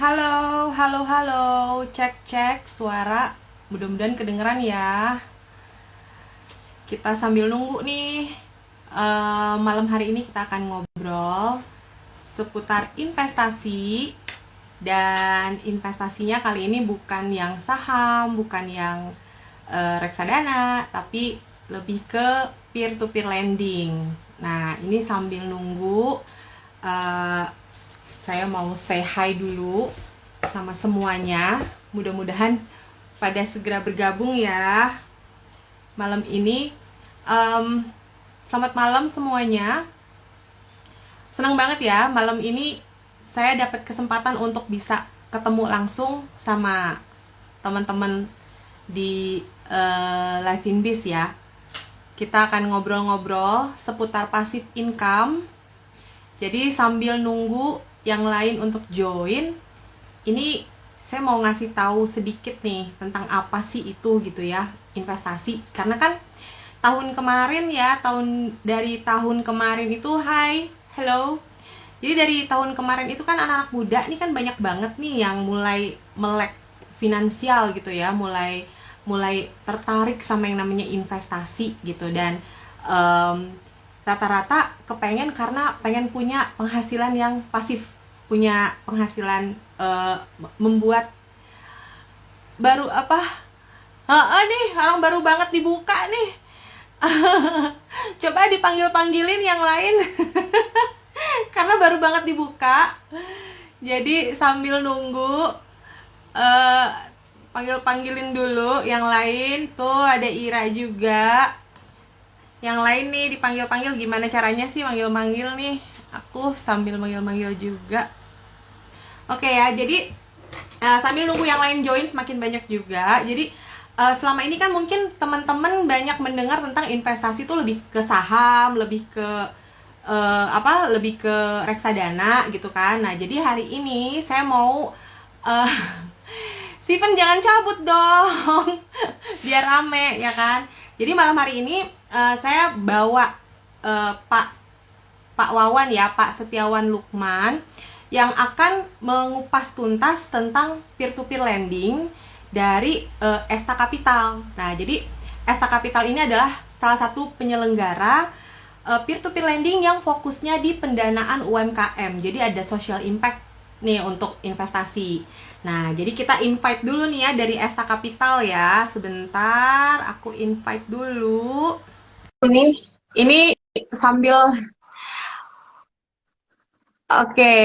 Halo, halo, halo. Cek, cek suara. Mudah-mudahan kedengeran ya. Kita sambil nunggu nih. Malam hari ini kita akan ngobrol seputar investasi. Dan investasinya kali ini bukan yang saham, bukan yang reksadana, tapi lebih ke peer-to-peer lending. Nah, ini sambil nunggu, eh, saya mau say hi dulu sama semuanya. Mudah-mudahan pada segera bergabung ya malam ini. Em, Selamat malam semuanya. Senang banget ya malam ini saya dapat kesempatan untuk bisa ketemu langsung sama teman-teman di Live in Biz ya. Kita akan ngobrol-ngobrol seputar passive income. Jadi sambil nunggu yang lain untuk join, ini saya mau ngasih tahu sedikit nih tentang apa sih itu gitu ya, investasi. Karena kan tahun kemarin ya, dari tahun kemarin itu, hai, hello. Jadi dari tahun kemarin itu kan anak-anak muda nih kan banyak banget nih yang mulai melek finansial gitu ya, mulai mulai tertarik sama yang namanya investasi gitu. Dan em, rata-rata kepengen karena pengen punya penghasilan yang pasif, punya penghasilan, membuat baru apa, nih orang baru banget dibuka nih. Coba dipanggil-panggilin yang lain. Karena baru banget dibuka, jadi sambil nunggu, eh panggil-panggilin dulu yang lain. Tuh ada Ira juga. Yang lain nih dipanggil-panggil. Gimana caranya sih manggil-manggil nih? Aku sambil manggil-manggil juga. Oke ya, jadi sambil nunggu yang lain join semakin banyak juga. Jadi selama ini kan mungkin teman-teman banyak mendengar tentang investasi itu lebih ke saham, lebih ke lebih ke reksadana gitu kan. Nah, jadi hari ini saya mau uh, Steven jangan cabut dong. Biar rame ya kan. Jadi malam hari ini saya bawa Pak Pak Wawan ya, Pak Setiawan Lukman, yang akan mengupas tuntas tentang peer-to-peer lending dari Esta Capital. Nah, jadi Esta Capital ini adalah salah satu penyelenggara peer-to-peer lending yang fokusnya di pendanaan UMKM. Jadi ada social impact nih untuk investasi. Nah, jadi kita invite dulu nih ya dari Esta Capital ya. Sebentar, aku invite dulu. Ini sambil, oke.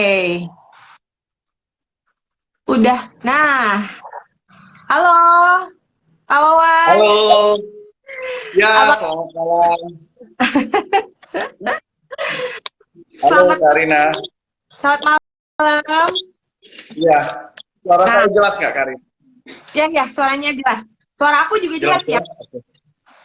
Udah. Nah, halo Pak Wawan. Halo, ya Apa selamat malam. Halo selamat Karina. selamat malam. Ya, suara Nah, saya jelas nggak Karin? ya ya suaranya jelas. Suara aku juga Jelas jelas ya. ya?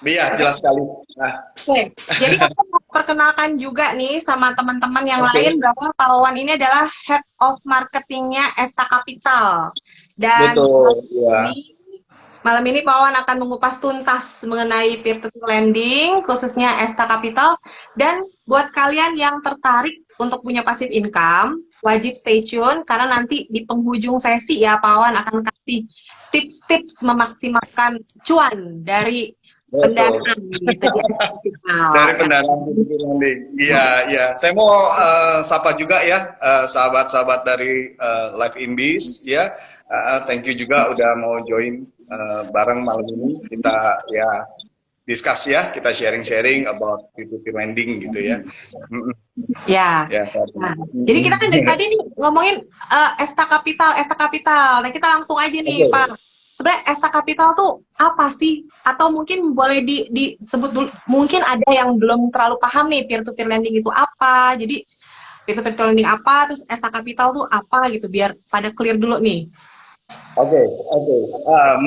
Iya, jelas sekali. Nah, Oke, jadi aku mau perkenalkan juga nih sama teman-teman yang oke, lain bahwa Pak Wawan ini adalah Head of Marketingnya Esta Capital. Dan betul. Ya, malam ini Pak Wawan akan mengupas tuntas mengenai peer-to-peer lending, khususnya Esta Capital. Dan buat kalian yang tertarik untuk punya passive income, wajib stay tune karena nanti di penghujung sesi ya Pak Wawan akan kasih tips-tips memaksimalkan cuan dari betul. pendanaan gitu di Esta Capital. Dari Ya. pendanaan peer lending. Iya, iya. Saya mau sapa juga ya sahabat-sahabat dari Live in Biz ya. Thank you juga udah mau join bareng malam ini. Kita ya discuss ya, kita sharing-sharing about peer-to-peer lending gitu ya. Mm-mm. Ya. Ya, Nah, jadi kita kan dari tadi nih ngomongin Esta Capital, Esta Capital. Nah, kita langsung aja nih, oke. Pak. Sebenarnya Esta Capital tuh apa sih? Atau mungkin boleh disebut dulu, mungkin ada yang belum terlalu paham nih peer-to-peer lending itu apa. Jadi peer-to-peer lending apa, terus Esta Capital tuh apa gitu, biar pada clear dulu nih. Oke, oke.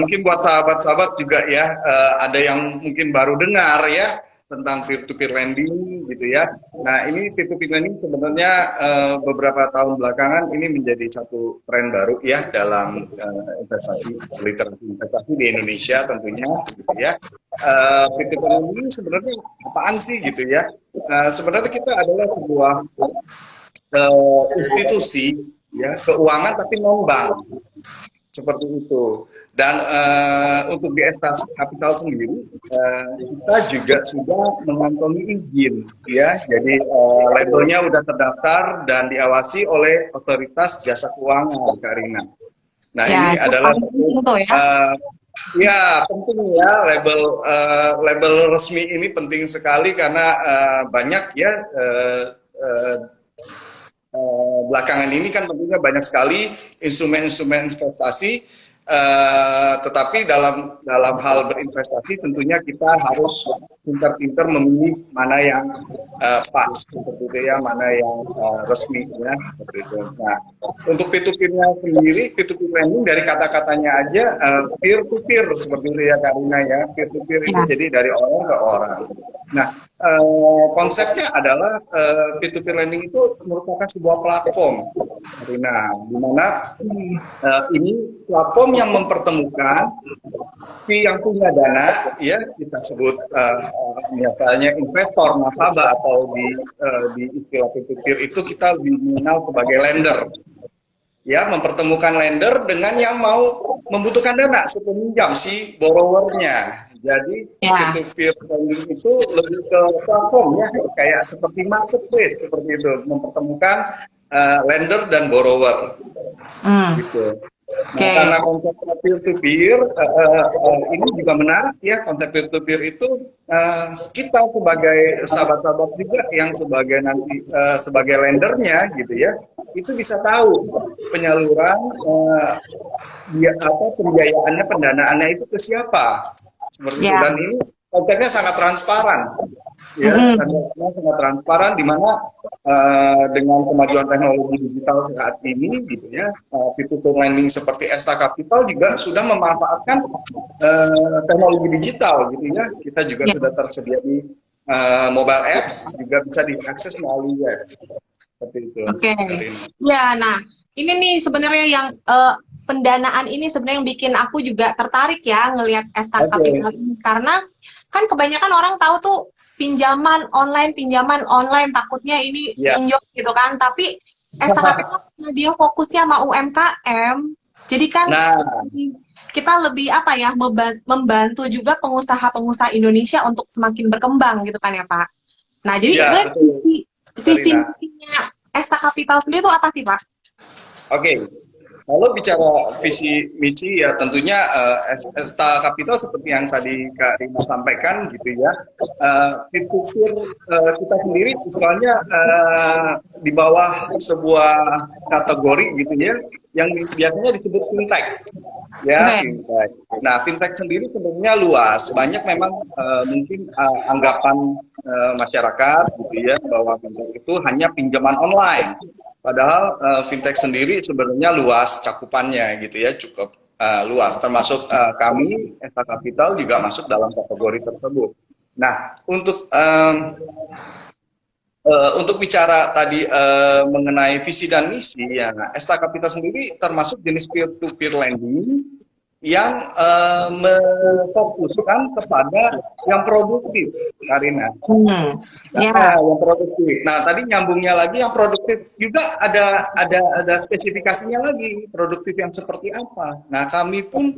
Mungkin buat sahabat-sahabat juga ya, ada yang mungkin baru dengar ya tentang peer-to-peer lending gitu ya. Nah, ini peer-to-peer lending sebenarnya beberapa tahun belakangan ini menjadi satu tren baru ya dalam investasi, literasi investasi di Indonesia tentunya gitu ya. Peer-to-peer lending ini sebenarnya apaan sih gitu ya? Sebenarnya kita adalah sebuah institusi ya, keuangan tapi non bank seperti itu. Dan untuk di Esta Capital sendiri kita juga sudah mengantongi izin, ya. Jadi labelnya udah terdaftar dan diawasi oleh otoritas jasa keuangan, Kak Rina. Nah, Ya, ini itu adalah paling penting tuh ya. ya penting ya, label resmi ini penting sekali karena banyak ya belakangan ini kan tentunya banyak sekali instrumen-instrumen investasi, tetapi dalam hal berinvestasi tentunya kita harus pintar-pintar memilih mana yang pas, seperti itu ya, mana yang resmi ya, seperti itu. Nah, untuk P2P-nya sendiri, P2P lending dari kata-katanya aja peer-to-peer seperti itu ya, Karina ya, peer-to-peer itu Ya. jadi dari orang ke orang. Nah, konsepnya adalah P2P lending itu merupakan sebuah platform, Rina, di mana ini platform yang mempertemukan si yang punya dana, ya kita sebut misalnya investor, nasabah, atau di istilah P2P itu kita mengenal sebagai lender. Ya, mempertemukan lender dengan yang mau membutuhkan dana, si peminjam, si borrowernya. Jadi Ya. peer-to-peer lending itu lebih ke platform ya, kayak seperti marketplace seperti itu, mempertemukan lender dan borrower gitu. Nah, Oke. karena konsep peer-to-peer ini juga menarik ya, konsep peer-to-peer itu kita sebagai sahabat-sahabat juga yang sebagai nanti sebagai lendernya gitu ya, itu bisa tahu penyaluran pembiayaannya, pendanaannya itu ke siapa, seperti itu. Ya. Dan ini konsepnya sangat transparan, ya, konsepnya sangat transparan, di mana dengan kemajuan teknologi digital saat ini, gitu ya, P2P lending seperti Esta Capital juga sudah memanfaatkan teknologi digital, gitu ya. Kita juga sudah tersedia di mobile apps, juga bisa diakses melalui web, seperti itu. Oke. Ya, nah ini nih sebenarnya yang pendanaan ini sebenarnya yang bikin aku juga tertarik ya ngelihat Esta Capital ini, karena kan kebanyakan orang tahu tuh pinjaman online takutnya ini pinjol gitu kan, tapi Esta Capital dia fokusnya sama UMKM, jadi kan kita lebih apa ya, membantu juga pengusaha-pengusaha Indonesia untuk semakin berkembang gitu kan ya Pak. Nah jadi sebenarnya visi misinya Esta Capital sendiri itu apa sih Pak? Oke. Kalau bicara visi misi ya tentunya Esta Capital seperti yang tadi Kak Rima sampaikan gitu ya, P2Peer kita sendiri misalnya di bawah sebuah kategori gitu ya, yang biasanya disebut fintech ya, fintech. Nah, fintech sendiri sebenarnya luas, banyak memang mungkin anggapan masyarakat gitu ya, bahwa fintech itu hanya pinjaman online. Padahal fintech sendiri sebenarnya luas cakupannya gitu ya, cukup luas. Termasuk kami, Esta Capital juga masuk dalam kategori tersebut. Nah, untuk bicara tadi mengenai visi dan misi, ya, Esta Capital sendiri termasuk jenis peer-to-peer lending yang memfokuskan kepada yang produktif, Karina. Yang produktif. Nah, tadi nyambungnya lagi yang produktif juga ada spesifikasinya lagi, produktif yang seperti apa. Nah, kami pun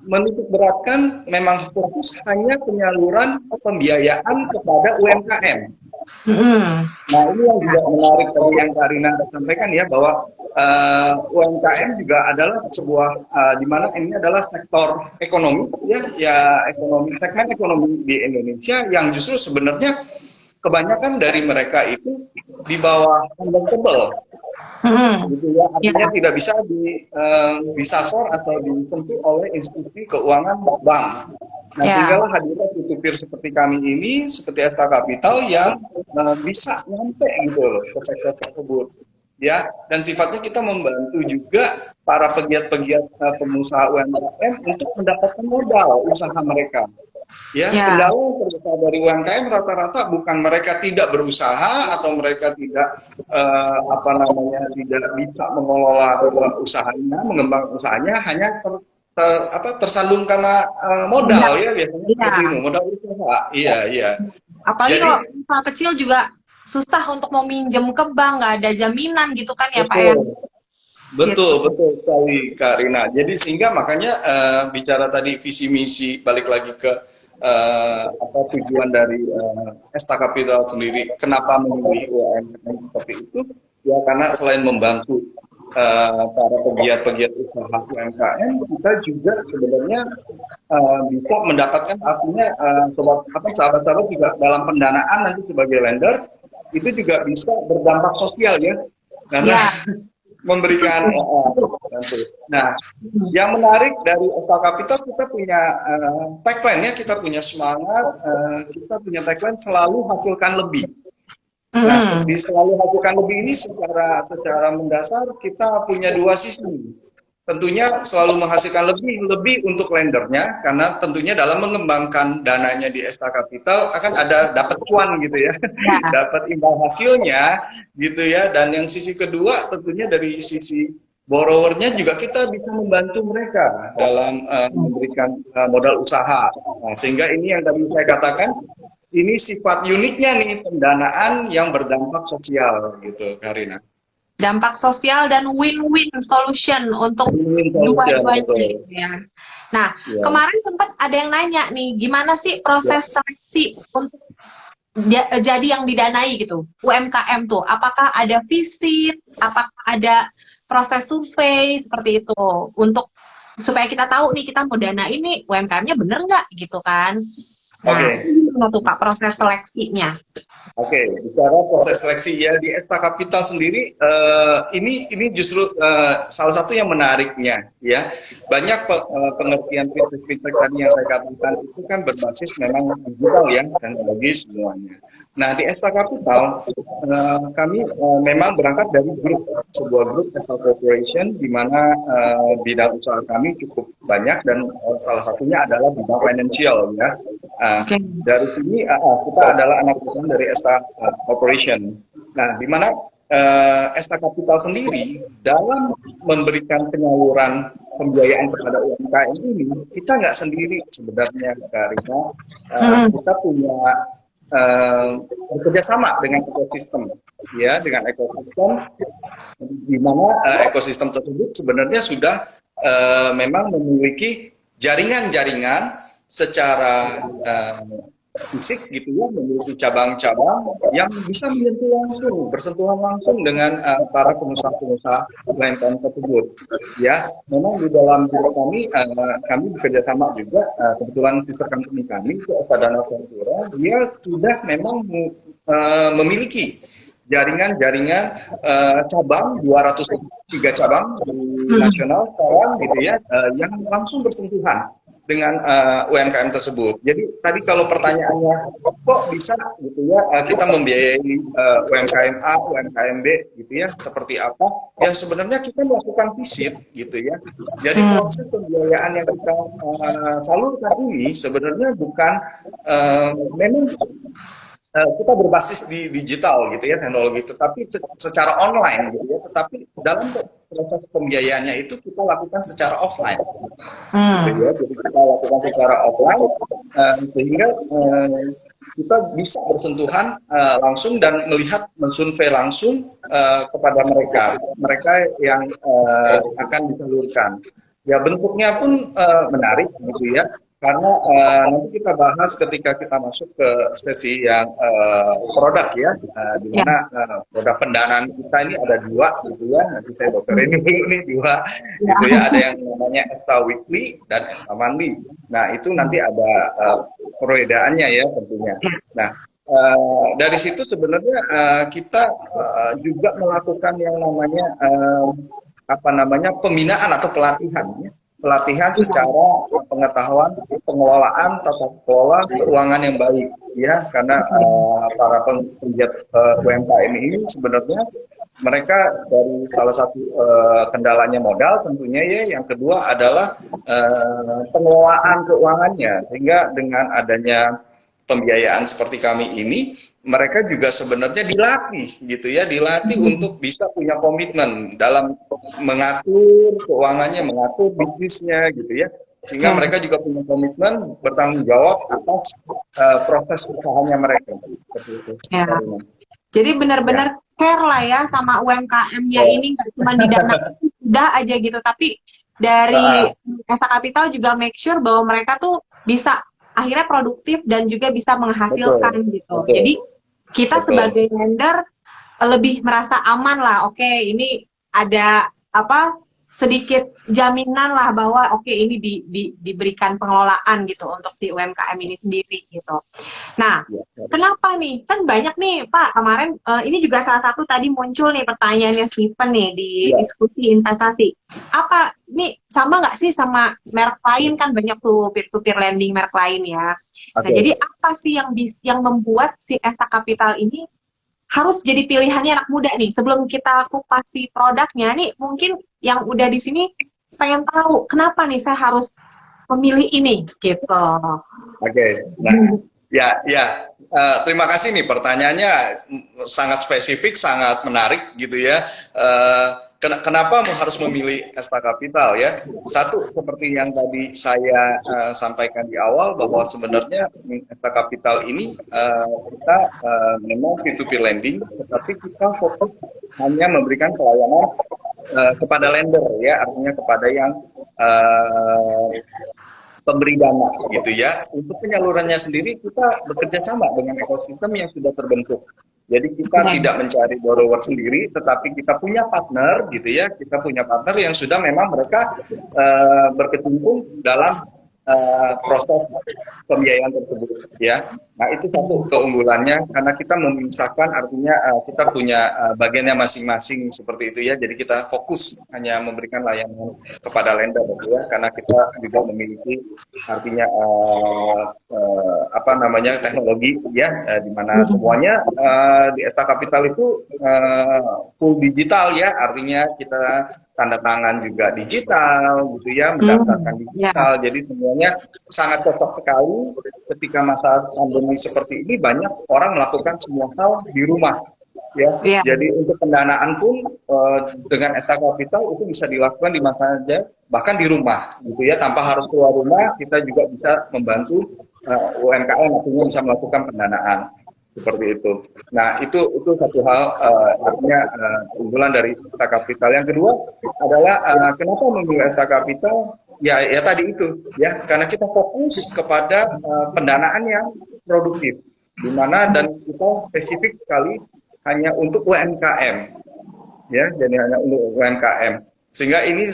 menitik beratkan memang fokus hanya penyaluran pembiayaan kepada UMKM. Nah, ini yang juga menarik tadi yang Karina sampaikan ya, bahwa UMKM juga adalah sebuah di mana ini adalah sektor ekonomi ya segmen ekonomi di Indonesia yang justru sebenarnya kebanyakan dari mereka itu di bawah unbankable, gitu ya, artinya tidak bisa disasar atau disentuh oleh institusi keuangan bank. Nah, tinggallah hadirnya P2Peer seperti kami ini, seperti Esta Capital yang bisa nyampe gitu loh ke sektor tersebut. Ya, dan sifatnya kita membantu juga para pegiat-pegiat pengusaha UMKM untuk mendapatkan modal usaha mereka. Ya, kendala terbesar dari UMKM rata-rata bukan mereka tidak berusaha atau mereka tidak tidak bisa mengelola usahanya, mengembangkan usahanya, hanya tersandung karena modal ya biasanya seperti itu, modal usaha. Iya. Apalagi kalau usaha kecil juga susah untuk mau minjem ke bank, nggak ada jaminan gitu kan ya Pak ya? gitu. Betul, betul sekali Kak Rina. Jadi sehingga makanya bicara tadi visi misi balik lagi ke apa tujuan dari Esta Capital sendiri, kenapa memilih UMKM seperti itu? Ya karena selain membantu para pegiat-pegiat usaha UMKM, kita juga sebenarnya bisa mendapatkan artinya sahabat-sahabat juga dalam pendanaan nanti sebagai lender itu juga bisa berdampak sosial ya karena Ya, memberikan nanti. Nah, yang menarik dari Esta Capital kita punya tagline ya, kita punya semangat, kita punya tagline selalu hasilkan lebih. Nah, mm, di selalu hasilkan lebih ini secara mendasar kita punya dua sisi. Tentunya selalu menghasilkan lebih untuk lendernya karena tentunya dalam mengembangkan dananya di Esta Capital akan ada dapat cuan gitu ya. ya, Dapat imbal hasilnya gitu ya. Dan yang sisi kedua tentunya dari sisi borrowernya juga kita bisa membantu mereka dalam memberikan modal usaha. Nah, sehingga ini yang tadi saya katakan ini sifat uniknya nih pendanaan yang berdampak sosial gitu Karina. dampak sosial dan win-win solution untuk Ini solution dua-duanya betul. gitu ya. Nah, Ya. kemarin sempat ada yang nanya nih, gimana sih Ya. proses seleksi untuk jadi yang didanai gitu, UMKM tuh, apakah ada visit, apakah ada proses survei seperti itu, untuk supaya kita tahu nih kita mau dana ini UMKM-nya bener nggak gitu kan? Nah, Oke. gimana tuh Pak proses seleksinya? Oke, bicara proses seleksi ya di Esta Capital sendiri, ini justru salah satu yang menariknya ya. Banyak pengertian fintech tadi yang saya katakan itu kan berbasis memang digital ya, teknologi semuanya. Nah di Esta Capital kami memang berangkat dari sebuah grup Esta Corporation di mana bidang usaha kami cukup banyak dan salah satunya adalah bidang financial ya. Oke. Dari sini kita adalah anak perusahaan dari Esta Corporation. Nah, di mana Esta Capital sendiri dalam memberikan penyaluran pembiayaan kepada UMKM ini, kita nggak sendiri sebenarnya, Karina. Kita punya bekerja sama dengan ekosistem, ya, dengan ekosistem di mana ekosistem tersebut sebenarnya sudah memang memiliki jaringan-jaringan secara fisik gitu ya, memiliki cabang-cabang yang bisa menyentuh langsung, bersentuhan langsung dengan para pengusaha-pengusaha UMKM tersebut. Ya, memang di dalam biro kami bekerja sama juga, kebetulan sister company kami, itu Estadana Ventura, dia sudah memang memiliki jaringan-jaringan cabang 203 cabang di nasional sekarang gitu ya, yang langsung bersentuhan dengan UMKM tersebut. Jadi tadi kalau pertanyaannya kok bisa gitu ya kita membiayai UMKM A, UMKM B gitu ya seperti apa? Ya sebenarnya kita melakukan visit gitu ya. Jadi proses pembiayaan yang kita salurkan ini sebenarnya bukan memang kita berbasis di digital gitu ya teknologi, tetapi secara online gitu ya. Tetapi dalam proses pembiayaannya itu kita lakukan secara offline. Gitu ya. Jadi kita lakukan secara offline sehingga kita bisa bersentuhan langsung dan melihat mensurvei langsung kepada mereka yang akan disalurkan. Ya bentuknya pun menarik gitu ya. Karena nanti kita bahas ketika kita masuk ke sesi yang produk ya, di mana produk pendanaan kita ini ada dua gitu ya. Nanti saya bocorin dulu nih dua gitu ya. Ada yang namanya Esta Weekly dan Esta Monthly. Nah itu nanti ada perbedaannya ya tentunya. Nah dari situ sebenarnya kita juga melakukan yang namanya pembinaan atau pelatihan ya. Pelatihan secara pengetahuan pengelolaan tata kelola keuangan yang baik ya karena para penggiat UMKM ini sebenarnya mereka dari salah satu kendalanya modal tentunya ya, yang kedua adalah pengelolaan keuangannya, sehingga dengan adanya pembiayaan seperti kami ini mereka juga sebenarnya dilatih gitu ya, dilatih untuk bisa punya komitmen dalam mengatur keuangannya, mengatur bisnisnya gitu ya, sehingga mereka juga punya komitmen bertanggung jawab atas proses usahanya mereka. Seperti itu. Ya. Jadi benar-benar care lah ya sama UMKM-nya ini, nggak cuma didanakan udah aja gitu, tapi dari Ah, Esa Capital juga make sure bahwa mereka tuh bisa akhirnya produktif dan juga bisa menghasilkan betul, gitu. betul, Jadi kita betul. sebagai lender lebih merasa aman lah. Oke, ini ada apa sedikit jaminan lah bahwa oke ini diberikan pengelolaan gitu untuk si UMKM ini sendiri gitu. Nah, Ya, ya. kenapa nih? Kan banyak nih, Pak. Kemarin ini juga salah satu tadi muncul nih pertanyaannya Stephen nih di Ya, diskusi investasi. Apa nih sama nggak sih sama merek lain kan banyak tuh peer-to-peer lending merek lain ya. Nah, jadi oke. apa sih yang membuat si Esta Capital ini harus jadi pilihannya anak muda nih? Sebelum kita kupas si produknya nih, mungkin yang udah di sini pengen tahu kenapa nih saya harus memilih ini gitu. Oke, nah, ya, ya, terima kasih nih pertanyaannya sangat spesifik, sangat menarik gitu ya. Kenapa harus memilih Esta Capital ya? Satu, seperti yang tadi saya sampaikan di awal bahwa sebenarnya Esta Capital ini kita memang P2P lending, tetapi kita fokus hanya memberikan pelayanan kepada lender ya, artinya kepada yang pemberi dana gitu ya. Untuk penyalurannya sendiri kita bekerja sama dengan ekosistem yang sudah terbentuk. Jadi kita Oke. tidak mencari borrower sendiri, tetapi kita punya partner gitu ya. Kita punya partner yang sudah memang mereka berkecimpung dalam proses pembiayaan tersebut ya. Nah itu satu keunggulannya karena kita memisahkan artinya kita punya bagiannya masing-masing seperti itu ya. Jadi kita fokus hanya memberikan layanan kepada lender gitu ya karena kita juga memiliki artinya apa namanya teknologi ya di mana semuanya di Esta Capital itu full digital ya artinya kita tanda tangan juga digital gitu ya mendaftarkan Ya, digital jadi semuanya sangat cocok sekali ketika masa pandemi seperti ini banyak orang melakukan semua hal di rumah ya. ya. Jadi untuk pendanaan pun dengan Eta Capital itu bisa dilakukan di mana saja bahkan di rumah gitu ya tanpa harus keluar rumah kita juga bisa membantu UMKM artinya bisa melakukan pendanaan seperti itu. Nah itu satu hal artinya keunggulan dari Esta Capital. Yang kedua adalah kenapa memilih Esta Capital? Ya tadi itu ya karena kita fokus kepada pendanaan yang produktif di mana dan kita spesifik sekali hanya untuk UMKM ya jadi hanya untuk UMKM sehingga ini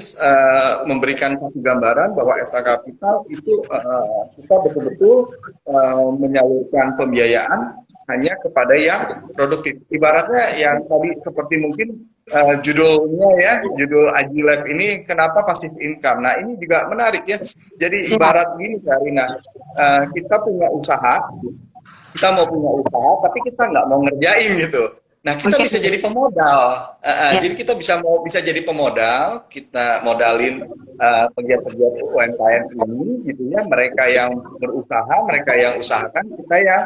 memberikan satu gambaran bahwa Esta Capital itu kita betul-betul menyalurkan pembiayaan hanya kepada yang produktif. Ibaratnya yang tadi seperti mungkin judulnya ya, judul Aji ini kenapa passive income. Nah ini juga menarik ya. Jadi Ya, ibarat gini Karina, kita punya usaha, kita mau punya usaha, tapi kita nggak mau ngerjain gitu. Nah, kita oke. bisa jadi pemodal. Ya, Jadi kita bisa jadi pemodal, kita modalin pegiat-pegiat UMKM ini, gitu ya. Mereka yang berusaha, mereka yang usahakan, kita yang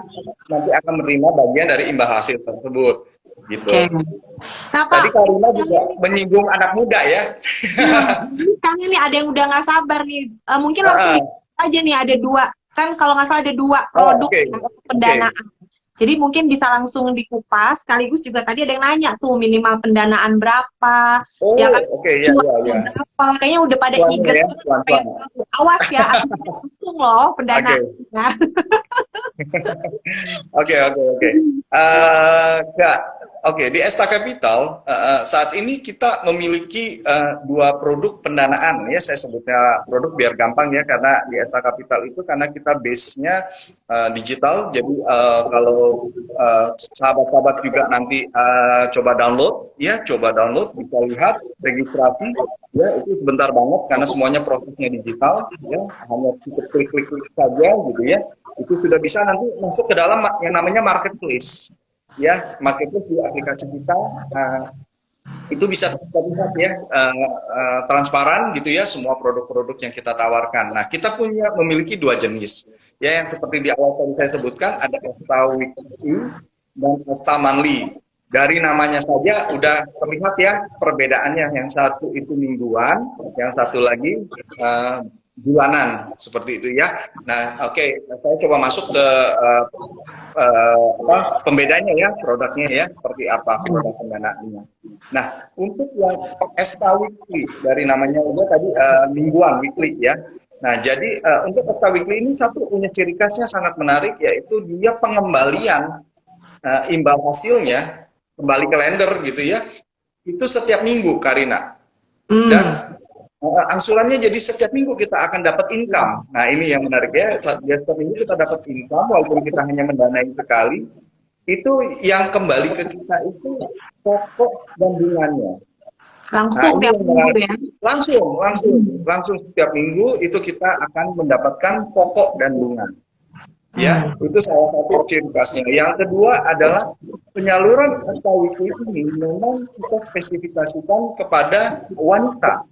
nanti akan menerima bagian dari imbal hasil tersebut, oke. gitu. Nah, Pak, Tadi Karina juga kayaknya nih, menyinggung anak muda ya. ini kayaknya nih ada yang udah nggak sabar nih. Mungkin langsung Uh, aja nih ada dua. Kan kalau nggak salah ada dua oh, produk oke, ya, untuk oke. pendanaan. Jadi mungkin bisa langsung dikupas. Sekaligus juga tadi ada yang nanya tuh minimal pendanaan berapa, ya Oh, kan oke, ya, ya, cuannya ya. berapa. Kayaknya udah pada Tuannya eager ya, banget tuan-tuan. pengen tahu. Awas ya, aku langsung loh Oke. pendanaannya. Oke, oke, oke. Kak, oke, di Esta Capital saat ini kita memiliki dua produk pendanaan ya, saya sebutnya produk biar gampang ya, karena di Esta Capital itu karena kita base-nya digital, jadi kalau sahabat-sahabat juga nanti coba download, bisa lihat registrasi, ya itu sebentar banget karena semuanya prosesnya digital, ya hanya cukup klik-klik saja gitu ya itu sudah bisa nanti masuk ke dalam yang namanya marketplace ya marketplace di aplikasi kita itu bisa terlihat ya transparan gitu ya semua produk-produk yang kita tawarkan. Nah kita memiliki dua jenis ya yang seperti di awal tadi saya sebutkan ada Esta Weekly dan Esta Monthly. Dari namanya saja udah terlihat ya perbedaannya yang satu itu mingguan, yang satu lagi bulanan seperti itu ya. Nah, oke, saya coba masuk ke pembedanya ya, produknya ya, seperti apa produk pendanaannya. Nah, untuk yang Esta Weekly dari namanya udah tadi mingguan weekly ya. Nah, jadi untuk Esta Weekly ini satu punya ciri khasnya sangat menarik, yaitu dia pengembalian imbal hasilnya kembali ke lender gitu ya. Itu setiap minggu, Karina. Dan angsurannya jadi setiap minggu kita akan dapat income. Nah, ini yang menarik ya. Setiap minggu kita dapat income walaupun kita hanya mendanai sekali. Itu yang kembali ke kita itu pokok dan bunganya. Langsung Nah, tiap minggu ya? Langsung setiap minggu itu kita akan mendapatkan pokok dan bunga. Ya, itu salah satu ciri khasnya. Yang kedua adalah penyaluran Esta Weekly ini memang kita spesifikasikan kepada wanita.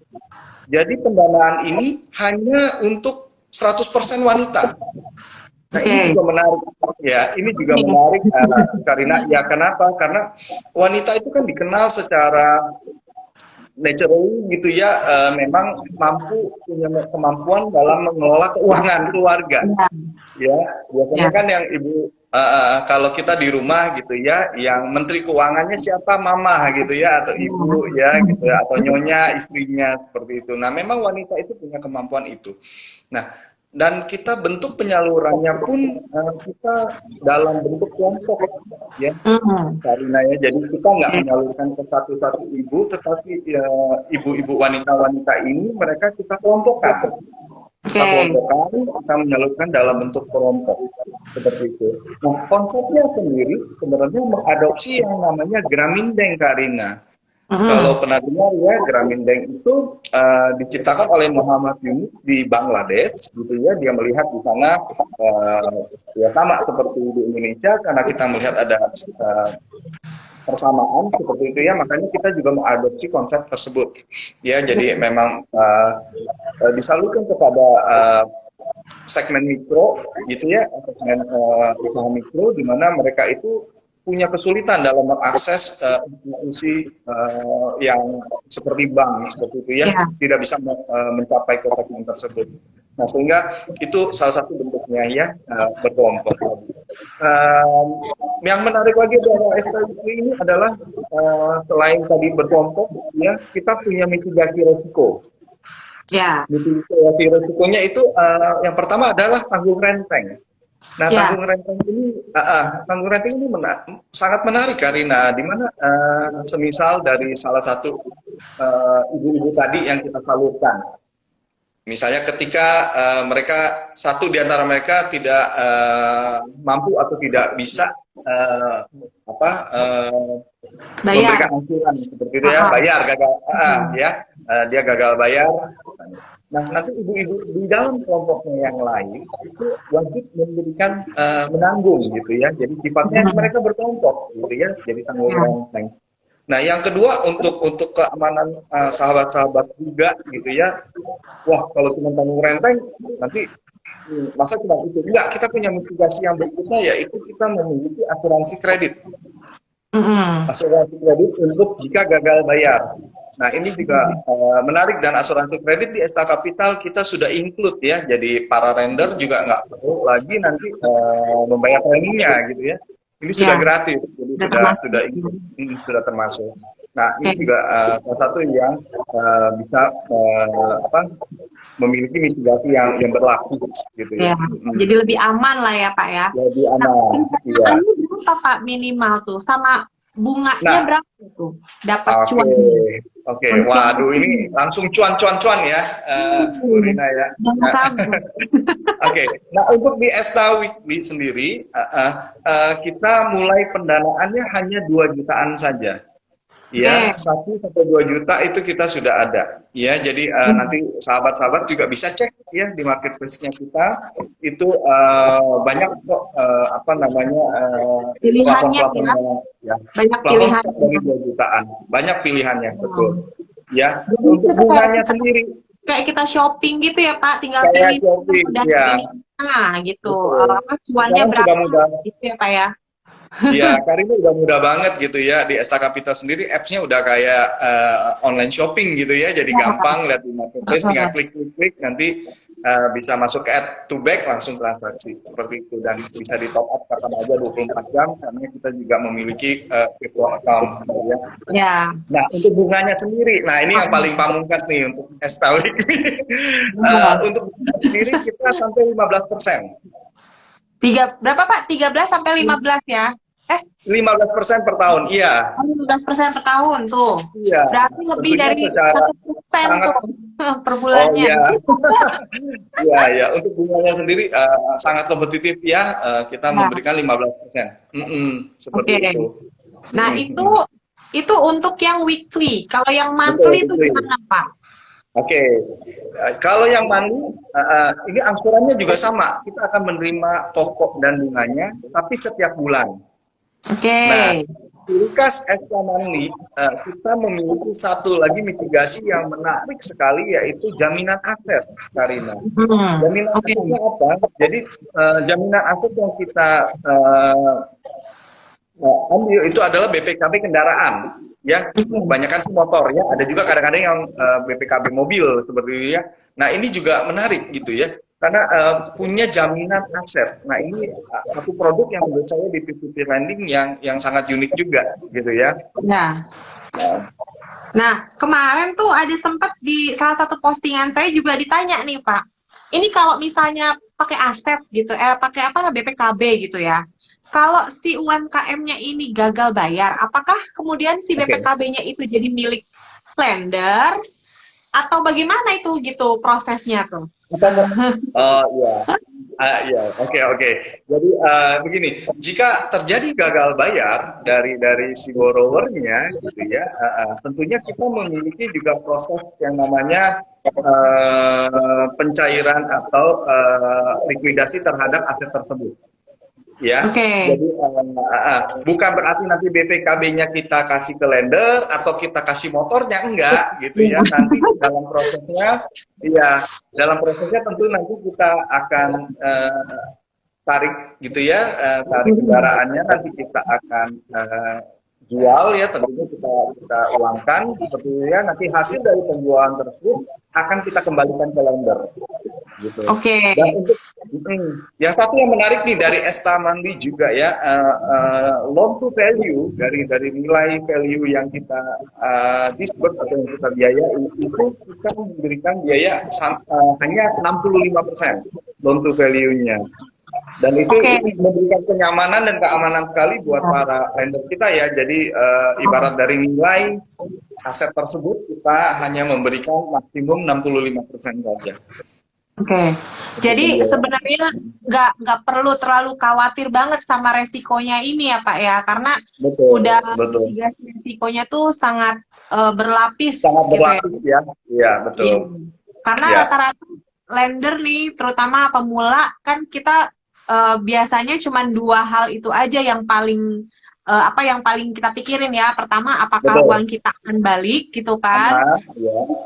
Jadi pendanaan ini hanya untuk 100% wanita. Nah, ini juga menarik. Ya, ini juga menarik, Karina. Ya, kenapa? Karena wanita itu kan dikenal secara naturally gitu ya, memang punya kemampuan dalam mengelola keuangan keluarga. Ya, biasanya kan yang ibu kalau kita di rumah gitu ya, yang menteri keuangannya siapa, mama gitu ya, atau ibu ya gitu ya, atau nyonya istrinya seperti itu. Nah, memang wanita itu punya kemampuan itu. Nah, dan kita bentuk penyalurannya pun kita dalam bentuk kelompok ya, Karina ya. Jadi kita nggak menyalurkan ke satu-satu ibu, tetapi ibu-ibu wanita-wanita ini mereka kita kelompokkan. Kita menyalurkan dalam bentuk kelompok seperti itu. Nah, konsepnya sendiri sebenarnya mengadopsi yang namanya Gramindeng, Karina. Kalau pernah dengar ya, Gramindeng itu diciptakan oleh Muhammad Yunus di Bangladesh, gitu ya. Dia melihat di sana ya sama seperti di Indonesia, karena kita melihat ada persamaan seperti itu ya, makanya kita juga mengadopsi konsep tersebut. Ya, jadi memang disalurkan kepada segmen mikro, gitu ya, segmen usaha mikro, di mana mereka itu punya kesulitan dalam mengakses institusi yang seperti bank seperti itu ya, tidak bisa mencapai ke segmen tersebut. Nah, sehingga itu salah satu bentuknya ya, berkelompok. Yang menarik lagi dari Esta Weekly ini adalah selain tadi berkelompok ya, kita punya mitigasi resiko. Ya. Mitigasi resikonya itu yang pertama adalah tanggung renteng. Nah, tanggung renteng ini sangat menarik, Karina, di mana semisal dari salah satu ibu-ibu tadi yang kita salurkan. Misalnya ketika satu di antara mereka tidak mampu atau tidak bisa memberikan angsuran seperti itu ya, bayar gagal, dia gagal bayar. Nah, nanti ibu-ibu di dalam kelompoknya yang lain itu wajib memberikan menanggung gitu ya. Jadi sifatnya mereka berkelompok gitu ya, jadi tanggung renteng. Nah, yang kedua untuk keamanan sahabat-sahabat juga gitu ya. Wah, kalau cuma tanggung renteng nanti masa cuma itu. Enggak, kita punya mitigasi yang berikutnya, yaitu kita memiliki asuransi kredit. Asuransi kredit untuk jika gagal bayar. Nah, ini juga menarik, dan asuransi kredit di Esta Capital kita sudah include ya. Jadi para lender juga nggak perlu lagi nanti membayar preminya gitu ya. Ini sudah gratis, jadi sudah termasuk. Nah, ini juga salah satu yang bisa memiliki mitigasi yang berlaku gitu ya. Jadi lebih aman lah ya, Pak ya. Lebih aman. Nah, ini berapa, Pak, minimal tuh, sama bunganya berapa tuh dapat cuan? Oke, waduh, ini langsung cuan ya, Bu Rina ya. Oke, nah untuk di Esta Weekly sendiri, kita mulai pendanaannya hanya 2 jutaan saja. Ya, 1 sampai 2 juta itu kita sudah ada. Ya, jadi nanti sahabat-sahabat juga bisa cek ya di marketplace-nya kita. Itu banyak kok pilihannya ya. Banyak pilihan pilihan dari 2 jutaan. Banyak pilihannya, betul. Ya, untuk bunganya sendiri kayak kita shopping gitu ya, Pak, tinggal kayak pilih shopping, ya. Nah, gitu. Cuannya berapa gitu ya, Pak ya. Ya, Karina udah mudah banget gitu ya, di Esta Capital sendiri apps-nya udah kayak online shopping gitu ya, jadi gampang lihat di marketplace, tinggal klik nanti bisa masuk ke add to back langsung transaksi seperti itu, dan bisa di top up kapan aja 24 jam karena kita juga memiliki virtual account gitu ya. Ya. Nah, untuk bunganya sendiri, nah ini yang paling pamungkas nih untuk STWIC. Untuk bunga sendiri kita sampai 15%. Berapa Pak? 13 sampai 15 ya? 15% per tahun, iya. 15% per tahun tuh. Iya. Berarti lebih Tentunya dari secara 1% sangat tuh per bulannya. Oh iya, iya, iya. Untuk bunganya sendiri sangat kompetitif ya. Kita memberikan 15%. Seperti Oke. itu. Nah itu untuk yang weekly. Kalau yang monthly itu gimana Pak? Oke, kalau yang monthly ini angsurannya juga sama. Kita akan menerima pokok dan bunganya, tapi setiap bulan. Oke. Nah, ciri khas extra monthly, kita memiliki satu lagi mitigasi yang menarik sekali, yaitu jaminan aset, Karina. Jaminan asetnya apa? Jadi jaminan aset yang kita ambil itu adalah BPKB kendaraan, ya. Kebanyakan sih motor, ya. Ada juga kadang-kadang yang BPKB mobil seperti itu ya. Nah ini juga menarik gitu ya, karena punya jaminan aset. Nah ini satu produk yang menurut saya di peer-to-peer lending yang sangat unik juga gitu ya. Nah kemarin tuh ada sempat di salah satu postingan saya juga ditanya nih Pak, ini kalau misalnya pakai aset gitu, pakai apa BPKB gitu ya. Kalau si UMKM-nya ini gagal bayar, apakah kemudian si BPKB-nya itu jadi milik lender atau bagaimana itu gitu prosesnya tuh? Oh iya, iya, oke. Jadi begini, jika terjadi gagal bayar dari si borrowernya, gitu ya, tentunya kita memiliki juga proses yang namanya pencairan atau likuidasi terhadap aset tersebut. Ya, jadi bukan berarti nanti BPKB-nya kita kasih ke lender atau kita kasih motornya, enggak gitu ya. Nanti dalam prosesnya tentu nanti kita akan tarik gitu ya, tarik kendaraannya, nanti kita akan jual ya, tentunya kita uangkan seperti itu ya. Nanti hasil dari penjualan tersebut akan kita kembalikan ke lender gitu. Dan untuk yang satu yang menarik nih dari Esta Mandiri juga ya, loan to value, dari nilai value yang kita disburse atau yang kita biaya itu kita memberikan biaya hanya 65% loan to value-nya. Dan itu memberikan kenyamanan dan keamanan sekali buat para lender kita ya. Jadi ibarat dari nilai aset tersebut kita hanya memberikan maksimum 65% saja. Jadi sebenarnya nggak perlu terlalu khawatir banget sama resikonya ini ya Pak ya, karena mitigasi resikonya tuh sangat berlapis. Sangat berlapis gitu ya. Iya betul. Karena rata-rata lender nih, terutama pemula kan kita biasanya cuma dua hal itu aja yang paling yang paling kita pikirin ya. Pertama, apakah uang kita akan balik gitu kan?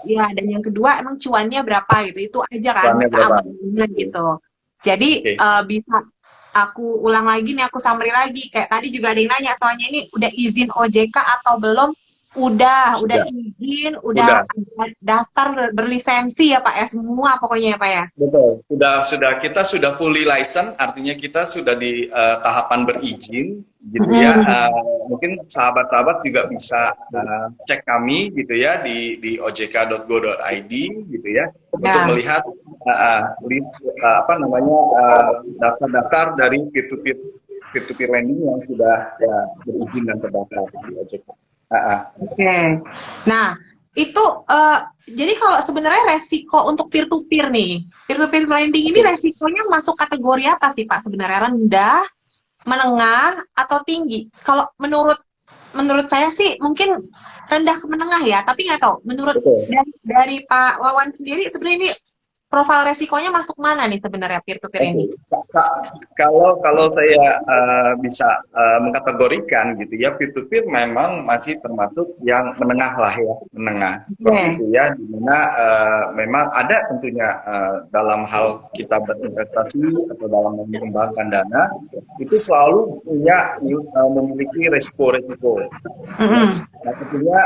Ya, dan yang kedua emang cuannya berapa gitu. Itu aja kan keamanannya gitu. Jadi bisa aku ulang lagi nih, aku summary lagi. Kayak tadi juga ada yang nanya, soalnya ini udah izin OJK atau belum? Udah izin, udah daftar berlisensi ya Pak ya, semua pokoknya ya Pak ya. Betul, kita sudah fully license, artinya kita sudah di tahapan berizin gitu ya. Mungkin sahabat-sahabat juga bisa cek kami gitu ya di ojk.go.id gitu ya, untuk melihat daftar-daftar dari peer-to-peer lending yang sudah berizin dan terdaftar di OJK. Nah itu jadi kalau sebenarnya resiko untuk peer-to-peer nih, peer-to-peer lending ini resikonya masuk kategori apa sih Pak sebenarnya? Rendah, menengah, atau tinggi? Kalau menurut saya sih mungkin rendah ke menengah ya, tapi nggak tahu menurut dari Pak Wawan sendiri sebenarnya ini profil resikonya masuk mana nih sebenarnya peer-to-peer ini? Kalau saya bisa mengkategorikan gitu ya, peer-to-peer memang masih termasuk yang menengah lah ya, menengah. Gitu ya, dimana memang ada tentunya dalam hal kita berinvestasi atau dalam mengembangkan dana, itu selalu memiliki resiko-resiko. Nah tentunya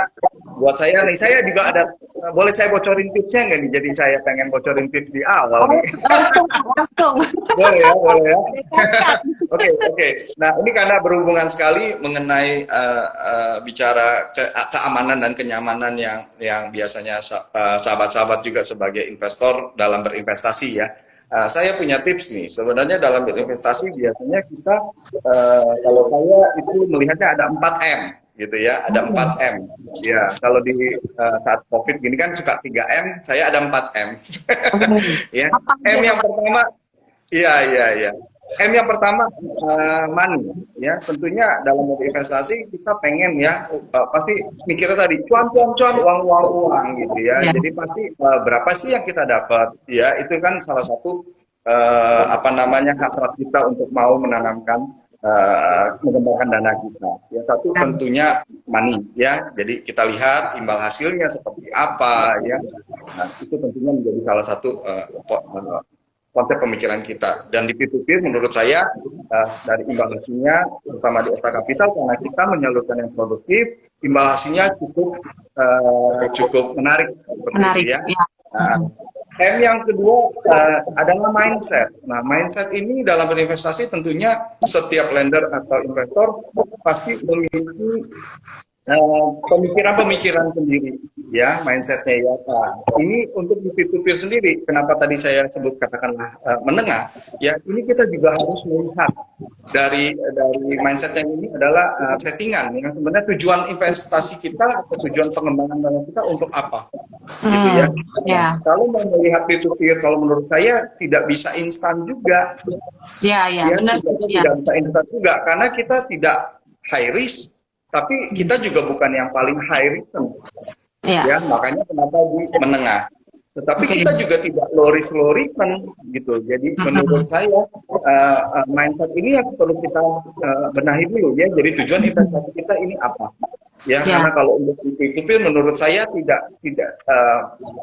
buat saya nih, saya juga ada boleh saya bocorin tipsnya nggak nih? Jadi saya pengen bocorin tips di awal Oh, nih. langsung. Boleh ya, boleh ya. Dekat. Oke, oke. Nah, ini karena berhubungan sekali mengenai bicara keamanan dan kenyamanan yang biasanya sahabat-sahabat juga sebagai investor dalam berinvestasi ya. Saya punya tips nih. Sebenarnya dalam berinvestasi biasanya kita kalau saya itu melihatnya ada 4M gitu ya, ada 4M. Ya, kalau di saat Covid gini kan suka 3M, saya ada 4M. Ya. Apa M aja, yang Pak? pertama, iya, iya, iya. M yang pertama money ya, tentunya dalam berinvestasi kita pengen ya pasti mikirnya tadi cuan cuan cuan uang gitu ya. Ya. Jadi pasti berapa sih yang kita dapat ya, itu kan salah satu apa namanya hasrat kita untuk mau menanamkan mengembangkan dana kita ya. Satu tentunya money ya, jadi kita lihat imbal hasilnya seperti apa ya. Nah, itu tentunya menjadi salah satu konsep pemikiran kita. Dan di peer-to-peer menurut saya dari imbal hasilnya terutama di Esta Capital, karena kita menyalurkan yang produktif, imbal hasilnya cukup menarik seperti Menarik. itu ya. Ya. Nah, M yang kedua adalah mindset. Nah, mindset ini dalam berinvestasi tentunya setiap lender atau investor pasti memiliki pemikiran-pemikiran sendiri ya, mindsetnya ya. Nah, ini untuk di peer-to-peer sendiri, kenapa tadi saya sebut katakanlah menengah ya, ini kita juga harus melihat dari mindsetnya ini adalah settingan yang sebenarnya tujuan investasi kita atau tujuan pengembangan dana kita untuk apa gitu ya. Ya. Kalau mau melihat peer-to-peer, kalau menurut saya tidak bisa instan juga Ya, ya, benar. tidak bisa instan juga karena kita tidak high risk, tapi kita juga bukan yang paling high return ya, makanya kenapa di menengah. Tetapi kita juga tidak low risk low return gitu. Jadi menurut saya mindset ini yang perlu kita benahi dulu ya. Jadi tujuan investasi kita ini apa? Ya, karena kalau untuk peer-to-peer menurut saya tidak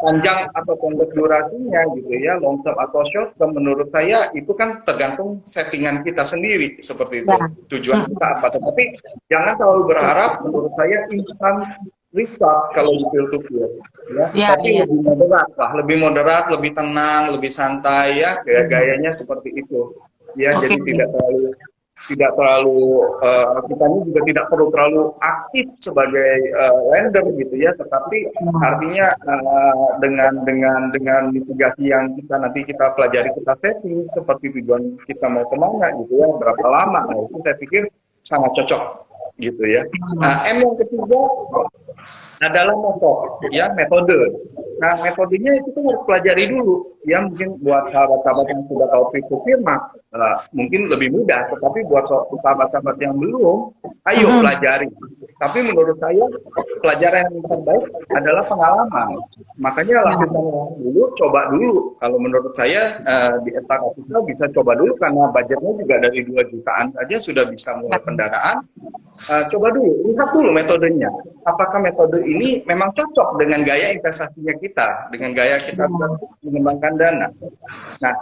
panjang atau pendek durasinya gitu ya, long term atau short term, menurut saya itu kan tergantung settingan kita sendiri seperti itu. Tujuan kita apa? Tetapi jangan terlalu berharap, menurut saya instan result kalau di peer-to-peer ya. Tapi lebih moderat lah, lebih moderat, lebih tenang, lebih santai ya, gaya-gayanya seperti itu ya. Jadi tidak terlalu kita ini juga tidak perlu terlalu aktif sebagai lender gitu ya, tetapi artinya dengan mitigasi yang nanti kita pelajari, kita setting seperti tujuan kita mau kemana gitu ya, berapa lama. Nah, itu saya pikir sangat cocok gitu ya. Nah, M yang ketiga adalah metode. Nah, metodenya itu kan harus pelajari dulu ya. Mungkin buat sahabat-sahabat yang sudah tahu peer-to-peer mungkin lebih mudah, tetapi buat sahabat-sahabat yang belum, ayo pelajari. Tapi menurut saya pelajaran yang terbaik adalah pengalaman. Makanya lakukan dulu, coba dulu. Kalau menurut saya di Esta Capital bisa coba dulu karena budgetnya juga dari 2 jutaan saja sudah bisa mulai pendanaan. Coba dulu, lihat dulu metodenya. Apakah metode ini memang cocok dengan gaya investasinya kita, dengan gaya kita mengembangkan dana. Nah,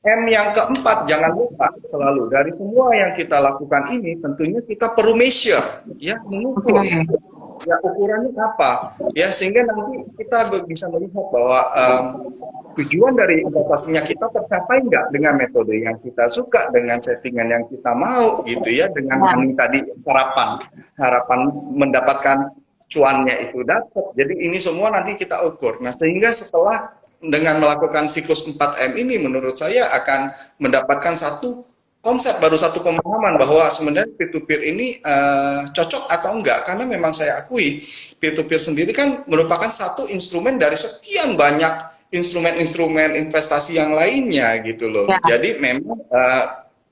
M yang keempat, jangan lupa selalu dari semua yang kita lakukan ini, tentunya kita perlu measure, ya, mengukur. Ya, ukurannya apa? Ya, sehingga nanti kita bisa melihat bahwa tujuan dari investasinya kita tercapai nggak dengan metode yang kita suka, dengan settingan yang kita mau gitu ya, dengan tadi harapan mendapatkan cuannya itu dapat. Jadi ini semua nanti kita ukur. Nah, sehingga setelah dengan melakukan siklus 4M ini menurut saya akan mendapatkan satu konsep baru, satu pemahaman bahwa sebenarnya peer-to-peer ini cocok atau enggak. Karena memang saya akui peer-to-peer sendiri kan merupakan satu instrumen dari sekian banyak instrumen-instrumen investasi yang lainnya gitu loh. Jadi memang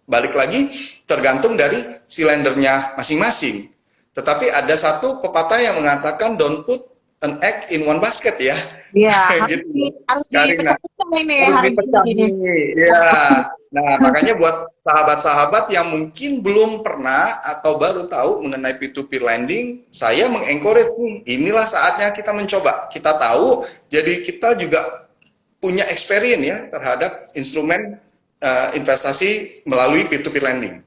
balik lagi tergantung dari si lendernya masing-masing. Tetapi ada satu pepatah yang mengatakan don't put an egg in one basket ya. Iya, gitu. harus dipecah ini harus dipecah ini. Ya. Nah, makanya buat sahabat-sahabat yang mungkin belum pernah atau baru tahu mengenai peer-to-peer lending, saya mengencourage nih, inilah saatnya kita mencoba. Kita tahu, jadi kita juga punya experience ya terhadap instrumen investasi melalui peer-to-peer lending.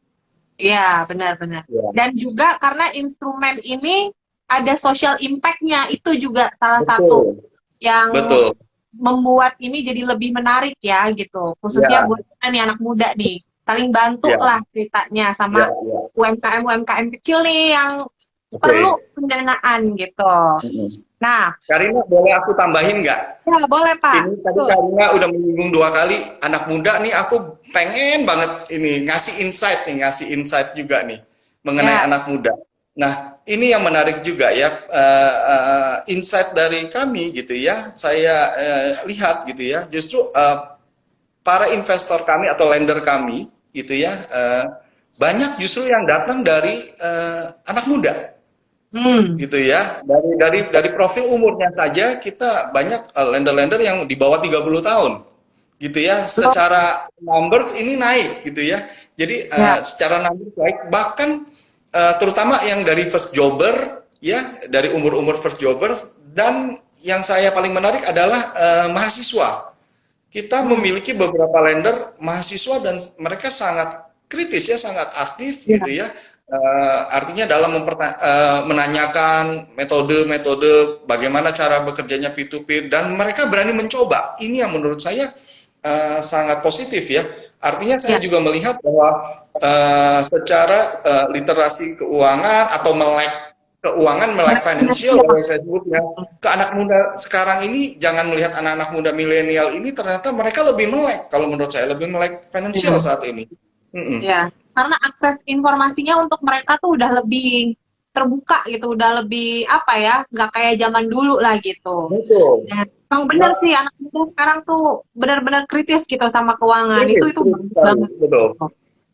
Iya, benar-benar. Ya. Dan juga karena instrumen ini ada social impact-nya, itu juga salah satu yang betul. membuat ini jadi lebih menarik ya gitu. Khususnya Ya, buat kita nih anak muda nih. Saling bantu ya, lah ceritanya ya, sama ya. UMKM kecil nih yang Oke. perlu pendanaan gitu. Mm-mm. Nah, Karina, boleh aku tambahin nggak? ya boleh Pak. Ini tadi Tuh. Karina udah menyinggung 2 kali anak muda nih, aku pengen banget ini ngasih insight juga nih mengenai Ya, anak muda. Nah, ini yang menarik juga ya, insight dari kami gitu ya. Saya lihat gitu ya, justru para investor kami atau lender kami gitu ya, banyak justru yang datang dari anak muda hmm, gitu ya. Dari profil umurnya saja kita banyak lender-lender yang di bawah 30 tahun gitu ya. loh, Secara numbers ini naik gitu ya. Jadi ya, secara numbers naik, bahkan terutama yang dari first jobber ya, dari umur-umur first jobbers. Dan yang saya paling menarik adalah mahasiswa. Kita hmm, memiliki beberapa lender mahasiswa dan mereka sangat kritis ya, sangat aktif ya, gitu ya. Artinya dalam menanyakan metode-metode bagaimana cara bekerjanya P2P, dan mereka berani mencoba. Ini yang menurut saya sangat positif ya. Artinya saya ya, juga melihat bahwa secara literasi keuangan atau melek financial kalau saya sebutnya, ke anak muda sekarang ini, jangan melihat anak-anak muda milenial ini, ternyata mereka lebih melek, kalau menurut saya lebih melek financial ya, saat ini. Mm-mm. ya. Karena akses informasinya untuk mereka tuh udah lebih terbuka gitu, udah lebih apa ya, nggak kayak zaman dulu lah gitu. Betul. Dan emang bener Nah, sih anak muda sekarang tuh benar-benar kritis gitu sama keuangan. kritis, Itu kritis bagus sekali. banget. Betul.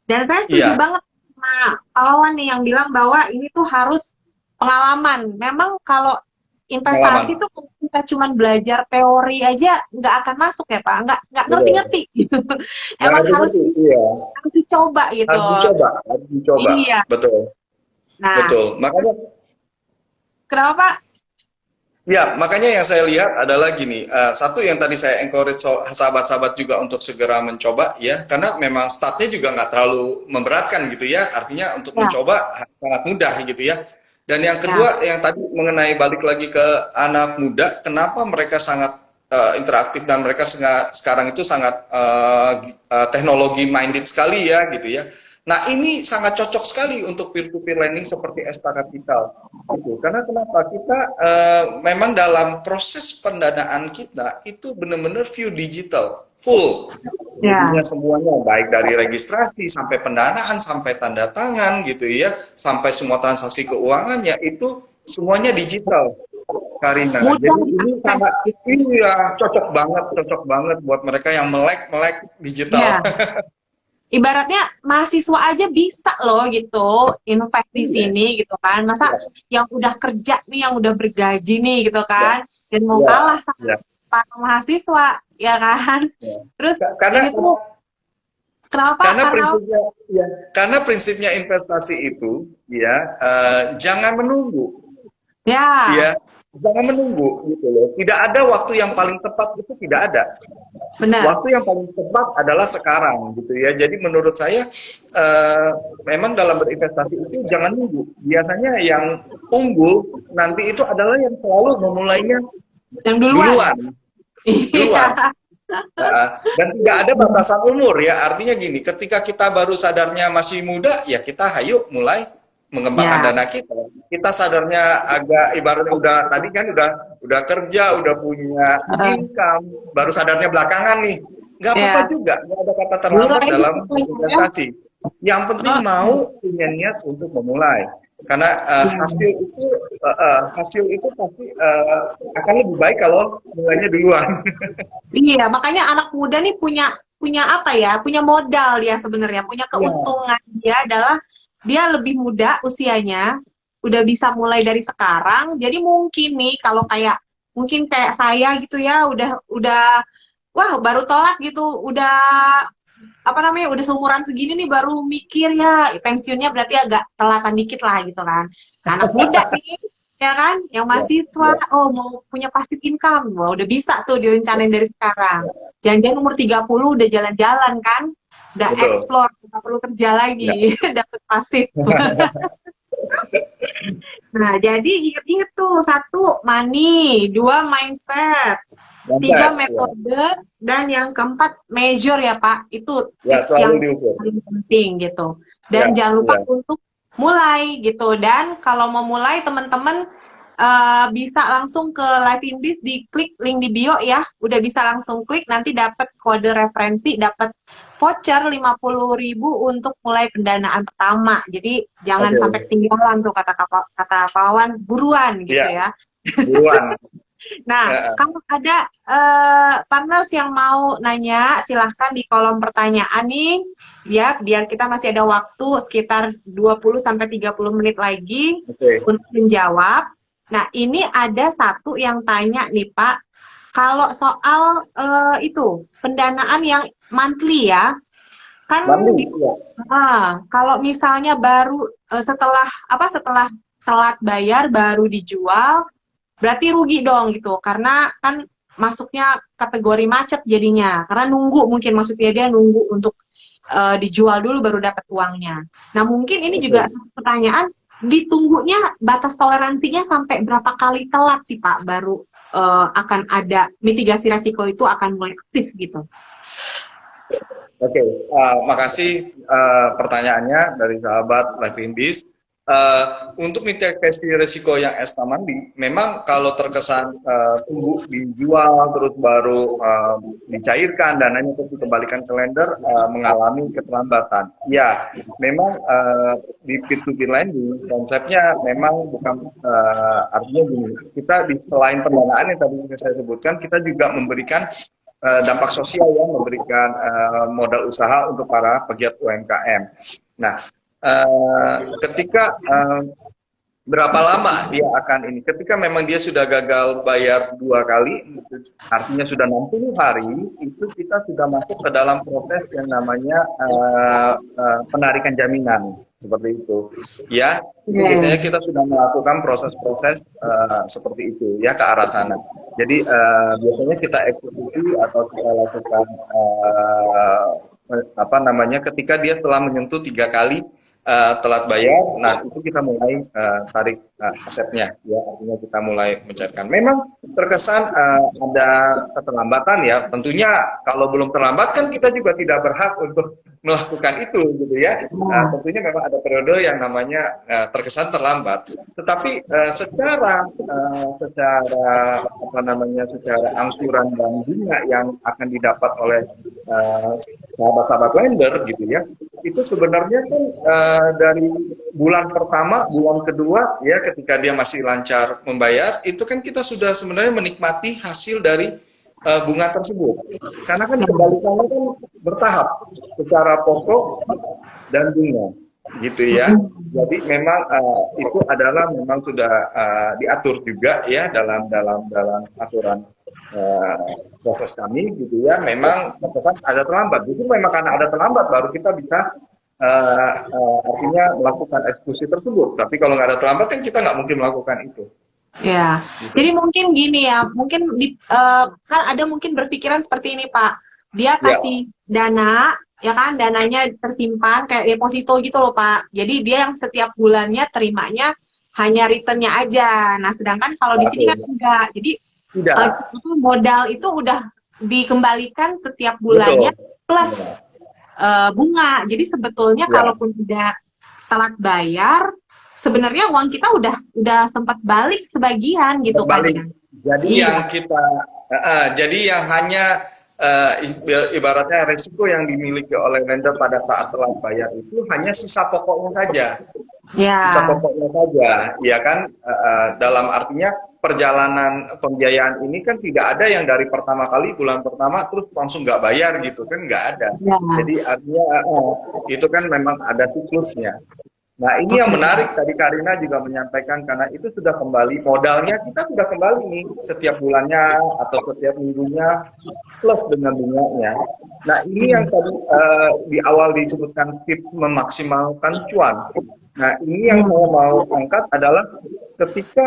Dan saya setuju Iya, banget sama pahlawan nih yang bilang bahwa ini tuh harus pengalaman. Memang kalau investasi pengalaman. tuh kalau kita cuma belajar teori aja nggak akan masuk ya Pak, nggak Betul. ngerti-ngerti gitu. Nggak Emang harus ngerti, iya. harus dicoba gitu. Harus dicoba, harus dicoba. Iya. Betul, Nah, betul. Makanya, kenapa Pak? ya, makanya yang saya lihat adalah gini, satu yang tadi saya encourage sahabat-sahabat juga untuk segera mencoba ya, karena memang startnya juga nggak terlalu memberatkan gitu ya, artinya untuk Ya, mencoba sangat mudah gitu ya. Dan yang ya, kedua, yang tadi mengenai balik lagi ke anak muda, kenapa mereka sangat interaktif dan mereka sekarang itu sangat teknologi minded sekali ya gitu ya. Nah, ini sangat cocok sekali untuk peer-to-peer lending seperti Esta Capital. Gitu. Karena kenapa? Kita memang dalam proses pendanaan kita itu benar-benar view digital, full. ya, Jadinya semuanya, baik dari registrasi sampai pendanaan, sampai tanda tangan gitu ya, sampai semua transaksi keuangannya itu semuanya digital, Karina. mudah Jadi ini diakses sangat, gitu. iya, cocok banget buat mereka yang melek digital. Iya. Ibaratnya mahasiswa aja bisa loh gitu invest di Iya, sini gitu kan, masa iya, yang udah kerja nih, yang udah bergaji nih gitu iya, kan, dan mau iya, kalah sama iya, para mahasiswa ya kan. iya. Terus Karena ini tuh kenapa karena karena prinsipnya ya, karena prinsipnya investasi itu ya, jangan menunggu ya ya, jangan menunggu gitu loh. Tidak ada waktu yang paling tepat, itu tidak ada. benar Waktu yang paling tepat adalah sekarang gitu ya. Jadi menurut saya memang dalam berinvestasi itu jangan nunggu. Biasanya yang unggul nanti itu adalah yang selalu memulainya yang duluan. duluan, Iya, duluan. Dan tidak ada batasan umur ya. Artinya gini, ketika kita baru sadarnya masih muda, ya kita hayu mulai mengembangkan ya, dana kita. Kita sadarnya agak ibaratnya udah tadi kan udah kerja, udah punya income, baru sadarnya belakangan nih. Nggak apa-apa ya, juga, nggak ada kata terlambat mulai dalam ya. investasi. Yang penting mau punya niat untuk memulai. Karena hasil itu pasti akan lebih baik kalau mulainya duluan. Iya, makanya anak muda nih punya punya apa ya? Punya modal ya sebenarnya, punya Ya, keuntungan dia adalah dia lebih muda usianya, udah bisa mulai dari sekarang. Jadi mungkin nih kalau kayak mungkin kayak saya gitu ya, udah wah baru telat gitu, udah apa namanya, udah seumuran segini nih baru mikir ya pensiunnya berarti agak telatan dikit lah gitu kan. Nah, anak muda nih ya kan, yang ya, mahasiswa, ya, oh mau punya passive income, wah udah bisa tuh direncanain dari sekarang. Jangan-jangan umur 30 udah jalan-jalan kan, udah betul. explore, nggak perlu kerja Ya. lagi, dapat pasif. Nah, jadi inget-inget tuh, satu money, dua mindset, tiga Mindset, ya. metode, dan yang keempat measure ya Pak. Itu Ya, tips selalu yang diukur. paling penting gitu. Ya, Dan jangan lupa ya. untuk mulai gitu. Dan kalau mau mulai teman-teman bisa langsung ke Live Inbis, di klik link di bio ya. Udah bisa langsung klik, nanti dapat kode referensi, dapat voucher 50.000 untuk mulai pendanaan pertama. Jadi jangan sampai Oke. ketinggalan tuh kata Pawan, buruan gitu Ya, ya. buruan. Nah, Ya, kalau ada partners yang mau nanya, silahkan di kolom pertanyaan nih, ya, biar kita masih ada waktu sekitar 20 sampai 30 menit lagi oke. untuk menjawab. Nah, ini ada satu yang tanya nih, Pak, kalau soal itu pendanaan yang monthly ya, kan Mandi, ya. kalau misalnya baru setelah telat bayar baru dijual, berarti rugi dong gitu, karena kan masuknya kategori macet jadinya, karena nunggu, mungkin maksudnya dia nunggu untuk dijual dulu baru dapat uangnya. Nah mungkin ini juga Oke. pertanyaan, ditunggunya batas toleransinya sampai berapa kali telat sih Pak baru akan ada mitigasi resiko itu akan mulai aktif gitu. Oke, makasih pertanyaannya dari sahabat Live Inbis. Untuk mitigasi risiko yang estamandi, memang kalau terkesan tunggu dijual terus baru dicairkan dananya terus dikembalikan ke lender, mengalami keterlambatan. Ya, memang di peer-to-peer lending konsepnya memang bukan artinya gini. Kita di selain pendanaan yang tadi saya sebutkan, kita juga memberikan dampak sosial yang memberikan modal usaha untuk para pegiat UMKM. Nah, ketika berapa lama dia akan ini? Ketika memang dia sudah gagal bayar 2 kali, artinya sudah 60 hari, itu kita sudah masuk ke dalam proses yang namanya penarikan jaminan, seperti itu. Ya, biasanya kita sudah melakukan proses-proses seperti itu, ya, ke arah sana. Jadi biasanya kita eksekusi atau kita lakukan ketika dia telah menyentuh 3 kali telat bayar, nah itu kita mulai tarik asetnya, ya, artinya kita mulai mencairkan. Memang terkesan ada keterlambatan, ya. Tentunya kalau belum terlambat kan kita juga tidak berhak untuk melakukan itu, gitu ya. Tentunya memang ada periode yang namanya terkesan terlambat. Tetapi secara angsuran dan bunga yang akan didapat oleh sahabat-sahabat lender, gitu ya, itu sebenarnya kan dari bulan pertama, bulan kedua, ya, ketika dia masih lancar membayar, itu kan kita sudah sebenarnya menikmati hasil dari bunga tersebut. Karena kan kembaliannya kan bertahap secara pokok dan bunga, gitu ya. Jadi memang itu adalah memang sudah diatur juga, ya, dalam aturan proses kami, gitu ya. Memang terkesan ada terlambat. Justru memang karena ada terlambat baru kita bisa artinya melakukan eksekusi tersebut. Tapi kalau nggak ada terlambat kan kita nggak mungkin melakukan itu. Ya, jadi mungkin gini ya, mungkin kan ada mungkin berpikiran seperti ini Pak, dia kasih dana, ya kan, dananya tersimpan kayak deposito gitu loh Pak. Jadi dia yang setiap bulannya terimanya hanya returnnya aja. Nah, sedangkan kalau di sini kan enggak. Jadi modal itu udah dikembalikan setiap bulannya plus bunga. Jadi sebetulnya kalaupun tidak telat bayar, sebenarnya uang kita udah sempat balik sebagian gitu kan. Jadi yang kita yang hanya ibaratnya resiko yang dimiliki oleh lender pada saat telat bayar itu hanya sisa pokoknya saja. Ya. Sisa pokoknya saja, ya kan, dalam artinya perjalanan pembiayaan ini kan tidak ada yang dari pertama kali bulan pertama terus langsung nggak bayar gitu kan, nggak ada. Jadi artinya itu kan memang ada siklusnya. Nah ini yang menarik, tadi Karina juga menyampaikan, karena itu sudah kembali, modalnya kita sudah kembali nih setiap bulannya atau setiap minggunya plus dengan bunganya. Nah ini yang tadi di awal disebutkan tips memaksimalkan cuan. Nah, ini yang saya mau angkat adalah ketika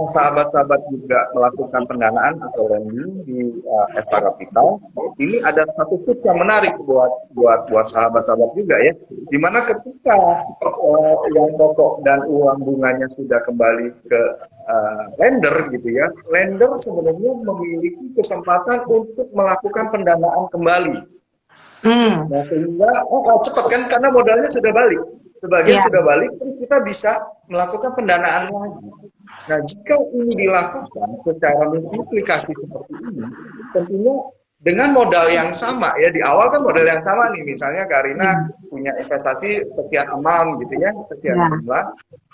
sahabat-sahabat juga melakukan pendanaan atau lending di Esta Capital, ini ada satu tips yang menarik buat sahabat-sahabat juga ya, dimana ketika yang pokok dan uang bunganya sudah kembali ke lender gitu ya, lender sebenarnya memiliki kesempatan untuk melakukan pendanaan kembali. Nah, sehingga cepat kan karena modalnya sudah balik. Sebagian sudah balik, terus kita bisa melakukan pendanaan lagi. Nah, jika ini dilakukan secara multiplikasi seperti ini, tentunya dengan modal yang sama ya, di awal kan modal yang sama nih, misalnya Karina punya investasi sekian amount gitu ya, sekian jumlah,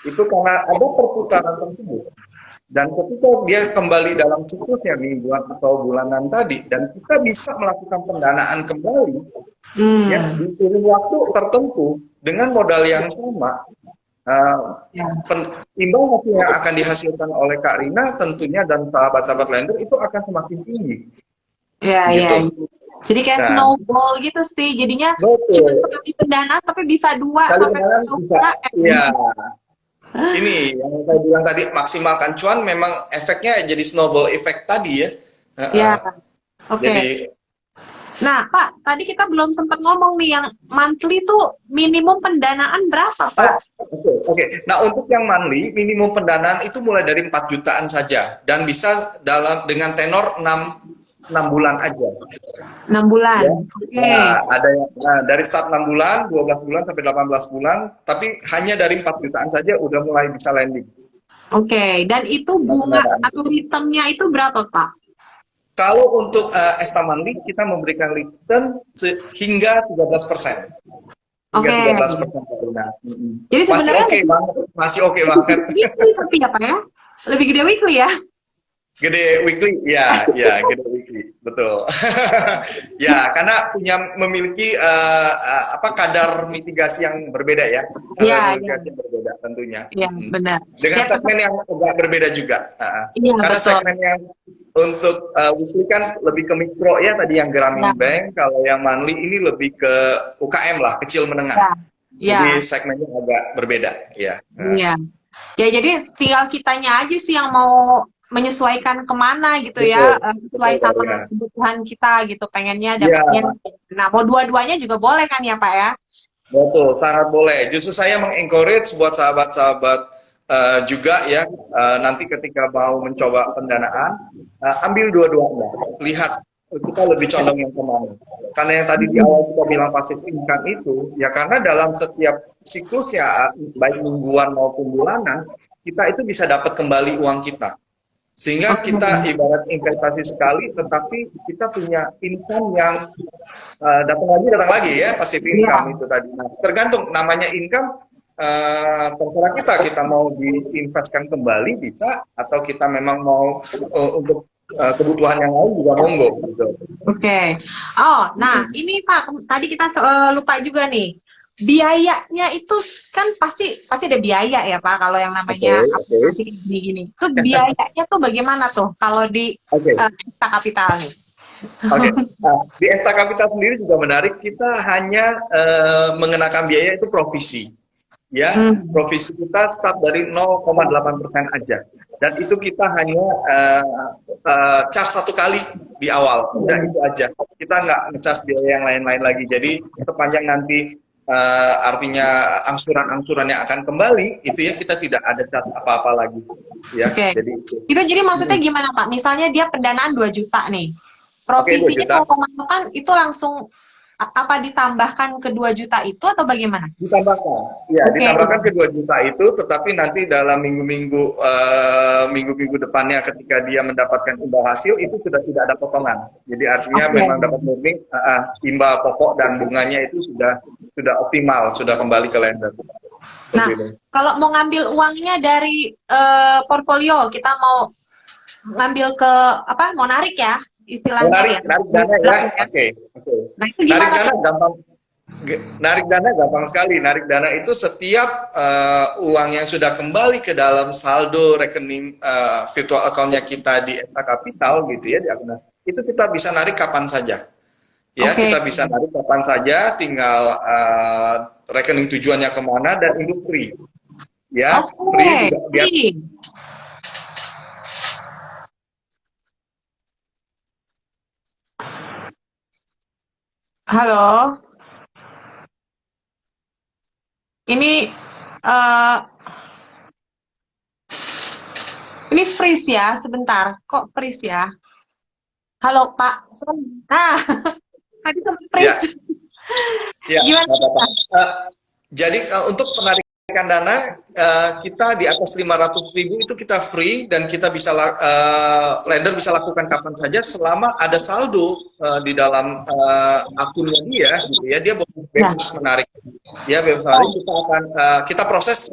itu karena ada perputaran tersebut. Dan ketika dia kembali dalam siklusnya mingguan atau bulanan tadi, dan kita bisa melakukan pendanaan kembali, ya di kurun waktu tertentu dengan modal yang sama, imbal hasil yang akan dihasilkan oleh Kak Rina tentunya dan sahabat-sahabat lender itu akan semakin tinggi. Gitu. Jadi kayak snowball gitu sih, jadinya cuma sekali pendanaan tapi bisa 2 sampai 3. Iya. Ini yang saya bilang tadi, maksimalkan cuan, memang efeknya jadi snowball effect tadi ya. Iya. Oke. Jadi, nah, Pak, tadi kita belum sempat ngomong nih yang monthly tuh minimum pendanaan berapa, Pak? Oke. Nah, untuk yang monthly, minimum pendanaan itu mulai dari 4 jutaan saja dan bisa dengan tenor 6 bulan aja. 6 bulan. Ya. Oke. Nah, ada yang dari start 6 bulan, 12 bulan sampai 18 bulan, tapi hanya dari 4 jutaan saja udah mulai bisa lending. Oke, dan itu bunga atau returnnya itu berapa, Pak? Kalau untuk Esta Monthly, kita memberikan return hingga 13%. Oke. 13%. Jadi sebenarnya masih oke banget. Weekly tapi ya, Pak ya? Lebih gede weekly ya? Gede weekly, ya, gede weekly, betul. Ya, karena memiliki kadar mitigasi yang berbeda ya. Kadar mitigasi yang berbeda tentunya. Iya, benar. Dengan segmen yang agak berbeda juga. Iya, karena betul. segmen yang untuk weekly kan lebih ke mikro ya, tadi yang Grameen Bank. Kalau yang monthly ini lebih ke UKM lah, kecil menengah. Jadi segmennya agak berbeda, ya. Iya. Ya, jadi tinggal kitanya aja sih yang mau menyesuaikan kemana gitu ya, sesuai sama kebutuhan kita gitu, pengennya dapatnya. Nah, mau dua-duanya juga boleh kan ya, Pak ya? Betul, sangat boleh. Justru saya mengencourage buat sahabat-sahabat juga ya, nanti ketika mau mencoba pendanaan, ambil dua-duanya. Lihat kita lebih condong yang kemana. Karena yang tadi di awal kita bilang passive income itu, ya karena dalam setiap siklusnya, baik mingguan maupun bulanan, kita itu bisa dapat kembali uang kita. Sehingga kita ibarat investasi sekali, tetapi kita punya income yang datang lagi ya, passive income itu tadi. Nah, tergantung namanya income, terserah kita mau diinvestkan kembali bisa, atau kita memang mau untuk kebutuhan yang lain juga monggo. Gitu. Oke. Oh, nah ini Pak, tadi kita lupa juga nih. Biayanya itu kan pasti ada biaya ya Pak, kalau yang namanya aplikasi gini. Itu biayanya tuh bagaimana tuh kalau di Esta Capital nih? Di Esta Capital sendiri juga menarik, kita hanya mengenakan biaya itu provisi. Ya, provisi kita start dari 0,8% aja. Dan itu kita hanya charge 1 kali di awal. Udah itu aja. Kita nggak nge-charge biaya yang lain-lain lagi. Jadi sepanjang nanti artinya angsuran-angsuran yang akan kembali itu ya, kita tidak ada charge apa-apa lagi ya. Jadi jadi maksudnya gimana Pak? Misalnya dia pendanaan 2 juta nih, provisinya 0,8 itu langsung apa ditambahkan ke 2 juta itu atau bagaimana? Ditambahkan, ya ditambahkan ke 2 juta itu, tetapi nanti dalam minggu-minggu depannya ketika dia mendapatkan imbal hasil itu sudah tidak ada potongan. Jadi artinya memang dapat murni imbal pokok dan bunganya itu sudah optimal, sudah kembali ke lender. Nah, kalau mau ngambil uangnya dari portfolio, kita mau ngambil ke mau narik ya? Istilahnya narik dana ya, oke. Nah, itu gimana? Narik dana gampang sekali. Narik dana itu setiap uang yang sudah kembali ke dalam saldo rekening virtual account-nya kita di Esta Capital gitu ya, di akun itu kita bisa narik kapan saja. Ya, kita bisa narik kapan saja, tinggal rekening tujuannya kemana dan industri. ya, Oke, free juga biar. free. Halo, ini eh ini freeze ya, sebentar. Kok freeze ya? Halo Pak. Ah, tadi sempat Ya, freeze. ya, Gimana? nggak apa-apa. Jadi untuk penarikan dana kita di atas 500.000 itu kita free dan kita bisa lender bisa lakukan kapan saja selama ada saldo di dalam akunnya dia, gitu ya. Dia boleh Ya, bebas menarik. Ya, bebas menarik. Kita akan kita proses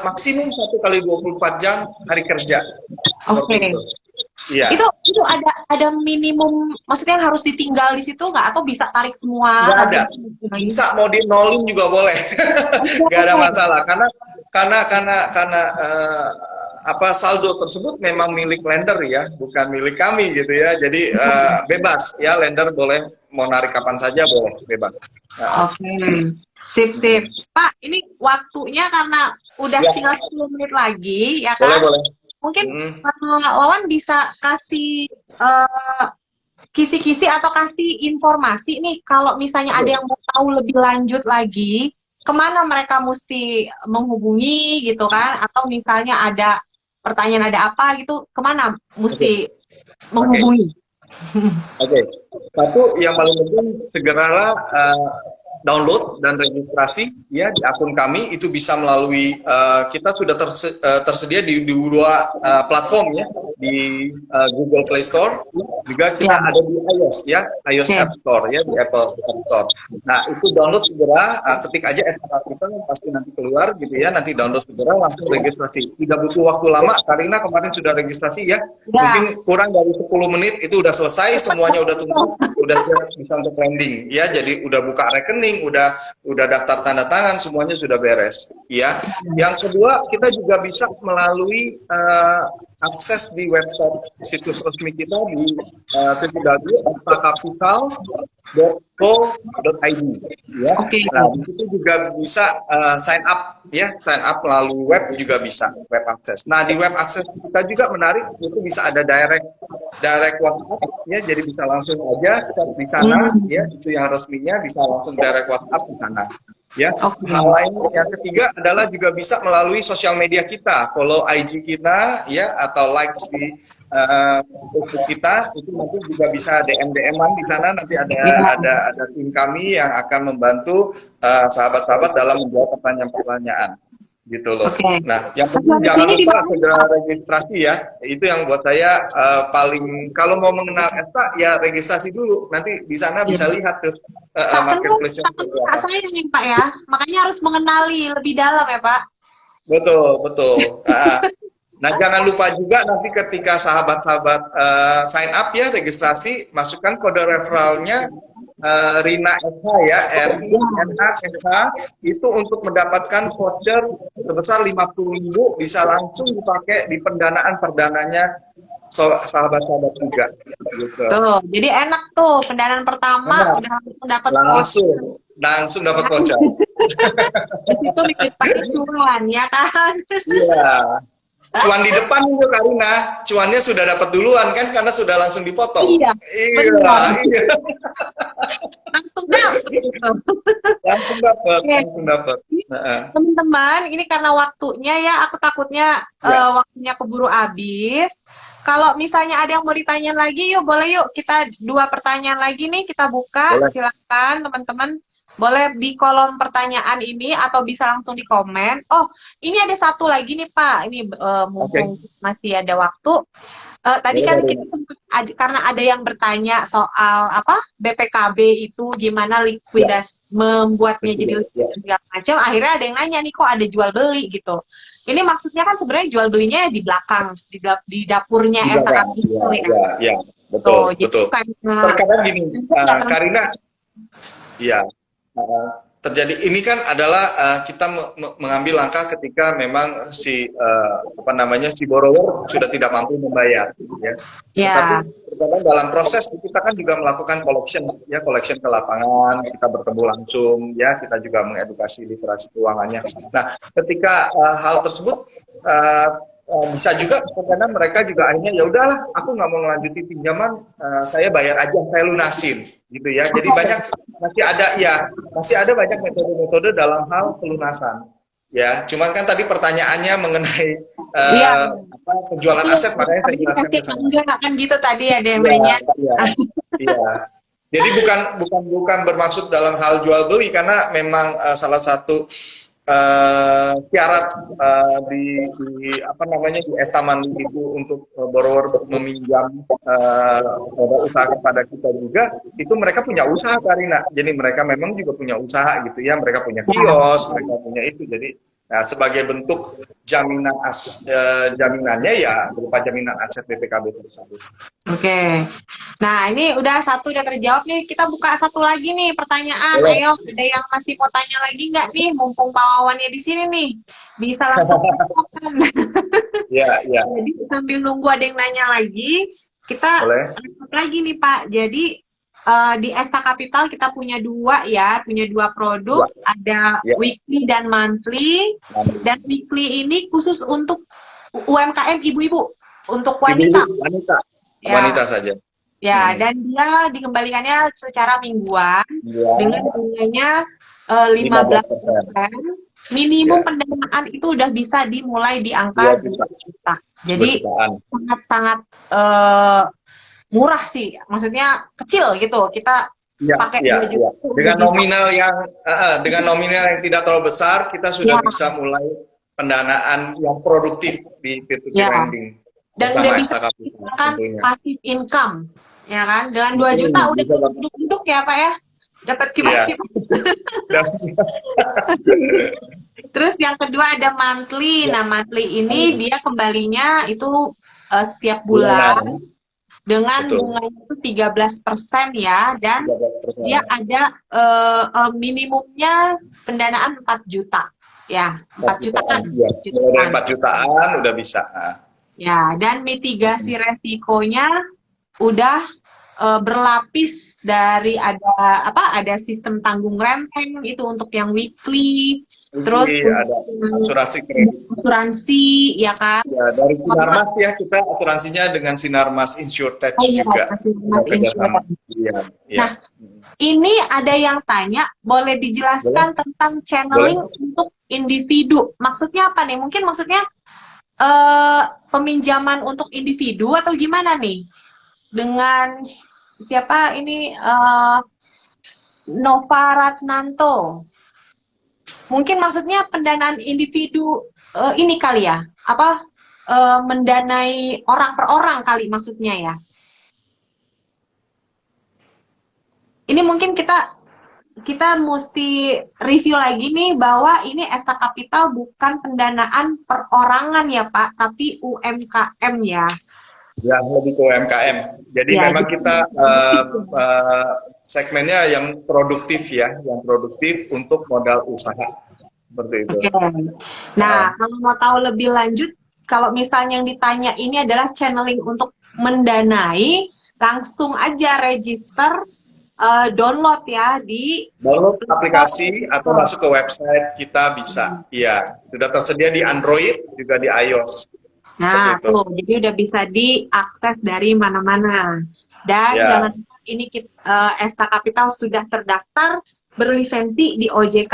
maksimum 1 kali 24 jam hari kerja. oke. Seperti itu. Iya. Itu ada minimum, maksudnya harus ditinggal di situ nggak atau bisa tarik semua Nggak ada. langsung? Bisa mau di nolin juga boleh. Nggak ada masalah karena apa saldo tersebut memang milik lender ya, bukan milik kami gitu ya. Jadi bebas ya, lender boleh mau narik kapan saja boleh, bebas. Oke, sip sip. Pak, ini waktunya karena udah Ya. tinggal 10 menit lagi, ya Boleh kan? boleh. Mungkin Wawan bisa kasih kisi-kisi atau kasih informasi nih, kalau misalnya ada yang mau tahu lebih lanjut lagi, kemana mereka mesti menghubungi gitu kan? Atau misalnya ada pertanyaan ada apa gitu, kemana mesti menghubungi? Oke. Satu yang paling penting segeralah download dan registrasi ya di akun kami. Itu bisa melalui kita sudah tersedia di dua platform ya, di Google Play Store, juga kita ada di iOS ya, iOS App Store ya, di Apple App Store. Nah, itu download segera, ketik aja SMK kita pasti nanti keluar gitu ya, nanti download segera langsung registrasi. Tidak butuh waktu lama, Karina kemarin sudah registrasi ya, mungkin kurang dari 10 menit itu udah selesai, semuanya udah tunggu, udah siap bisa untuk landing ya, jadi udah buka rekening, udah daftar tanda tangan, semuanya sudah beres ya. Yang kedua, kita juga bisa melalui akses di website situs resmi kita di www.capital.co.id ya. Nah, di situ juga bisa sign up ya, sign up melalui web juga bisa, web akses. Nah, di web akses kita juga menarik, itu bisa ada direct WhatsApp ya, jadi bisa langsung aja chat di sana ya, itu yang resminya, bisa langsung direct WhatsApp di sana ya. Hal lain yang ketiga adalah juga bisa melalui sosial media kita, follow IG kita ya, atau likes di Facebook kita, itu nanti juga bisa DM-an di sana, nanti ada tim kami yang akan membantu sahabat-sahabat dalam menjawab pertanyaan-pertanyaan gitu loh. Nah, yang penting jangan lupa segera registrasi ya. Itu yang buat saya paling, kalau mau mengenal ESTA ya registrasi dulu. Nanti di sana bisa lihat tuh marketplace-nya. Saya nih Pak ya, makanya harus mengenali lebih dalam ya Pak. Betul, betul. Nah, jangan lupa juga nanti ketika sahabat-sahabat sign up ya, registrasi, masukkan kode referralnya Rina SH ya, RINA SH, itu untuk mendapatkan voucher sebesar 50.000, bisa langsung dipakai di pendanaan perdananya sahabat-sahabat juga. Gitu. Tuh, jadi enak tuh, pendanaan pertama udah dapat langsung dapat voucher. Di situ pakai cuan ya kan? Iya. Cuan di depan itu Karina, cuannya sudah dapat duluan kan, karena sudah langsung dipotong. Iya. Iya. Langsung dapat. Langsung dapat. Teman-teman, ini karena waktunya ya, aku takutnya waktunya keburu habis. Kalau misalnya ada yang mau ditanyain lagi, yuk boleh yuk kita 2 pertanyaan lagi nih kita buka. Boleh. Silakan teman-teman. Boleh di kolom pertanyaan ini atau bisa langsung di komen. Oh, ini ada satu lagi nih Pak. Ini mumpung masih ada waktu. Tadi kan kita karena ada yang bertanya soal apa BPKB itu gimana likuidasi membuatnya jadi segala macam. Akhirnya ada yang nanya nih, kok ada jual beli gitu. Ini maksudnya kan sebenarnya jual belinya di belakang di dapurnya SAK gitu ya. Iya, betul, betul. Karena gini, Karina, ya. Terjadi ini kan adalah kita mengambil langkah ketika memang si si borrower sudah tidak mampu membayar ya. Tapi karena dalam proses kita kan juga melakukan collection ke lapangan, kita bertemu langsung, ya, kita juga mengedukasi literasi keuangannya. Nah, ketika hal tersebut bisa juga karena mereka juga akhirnya ya udahlah, aku nggak mau melanjuti pinjaman, saya bayar aja, saya lunasin, gitu ya. Jadi masih ada banyak metode-metode dalam hal pelunasan. Ya, cuman kan tadi pertanyaannya mengenai penjualan aset, makanya saya jelaskan ke sana. Enggak kan gitu tadi ada yang Iya, nanya. iya. Jadi bukan bermaksud dalam hal jual beli, karena memang salah satu syarat di Esta Mandiri itu untuk borrower meminjam modal usaha kepada kita juga, itu mereka punya usaha, Karina. Jadi mereka memang juga punya usaha gitu ya, mereka punya kios, mereka punya itu. Jadi sebagai bentuk jaminannya ya berupa jaminan aset BPKB tersebut. Oke. Nah, ini udah terjawab nih. Kita buka satu lagi nih pertanyaan. Boleh. Ayo, ada yang masih mau tanya lagi nggak nih? Mumpung Pak Wawannya di sini nih. Bisa langsung masukkan. Iya. Jadi sambil nunggu ada yang nanya lagi, kita lanjut lagi nih Pak. Jadi di Esta Capital kita punya dua produk, ada weekly dan monthly. Dan weekly ini khusus untuk UMKM ibu-ibu, untuk wanita. Wanita saja. Ya, dan dia dikembalikannya secara mingguan dengan bunganya 15%. Minimum pendanaan itu udah bisa dimulai di angka 2 juta. Jadi sangat-sangat murah sih, maksudnya kecil gitu. Kita pakai 2 juta. Dengan nominal yang tidak terlalu besar, kita sudah bisa mulai pendanaan yang produktif di peer-to-peer lending. Dan udah bisa dikatakan passive income, ya kan? Dengan 2 juta udah duduk-duduk ya Pak ya, dapat kipas-kipas. Terus yang kedua ada monthly. Nah, monthly ini dia kembalinya itu setiap bulan dengan bunganya itu 13% ya, dan dia ada minimumnya pendanaan 4 juta. Ya, 4 jutaan. Mulai 4 jutaan udah bisa. Ya, dan mitigasi resikonya udah berlapis dari ada sistem tanggung renteng itu untuk yang weekly, terus ada asuransi ya kan. Ya, dari Sinarmas ya, kita asuransinya dengan Sinarmas Insurtech juga. Nah, ini ada yang tanya, boleh dijelaskan tentang channeling untuk individu. Maksudnya apa nih? Mungkin maksudnya peminjaman untuk individu atau gimana nih? Dengan siapa ini? Nova Ratnanto. Mungkin maksudnya pendanaan individu ini kali ya? Mendanai orang per orang kali maksudnya ya? Ini mungkin kita mesti review lagi nih bahwa ini Esta Capital bukan pendanaan perorangan ya Pak, tapi UMKM ya. Ya, lebih ke UMKM. Jadi memang kita segmennya yang produktif ya, yang produktif untuk modal usaha. Seperti itu. Nah, kalau mau tahu lebih lanjut, kalau misalnya yang ditanya ini adalah channeling untuk mendanai, langsung aja register, download ya download aplikasi atau masuk ke website kita bisa. Iya, sudah tersedia di Android juga di iOS. Nah, tuh, jadi udah bisa diakses dari mana-mana. Dan jangan lupa ini Esta Capital sudah terdaftar berlisensi di OJK.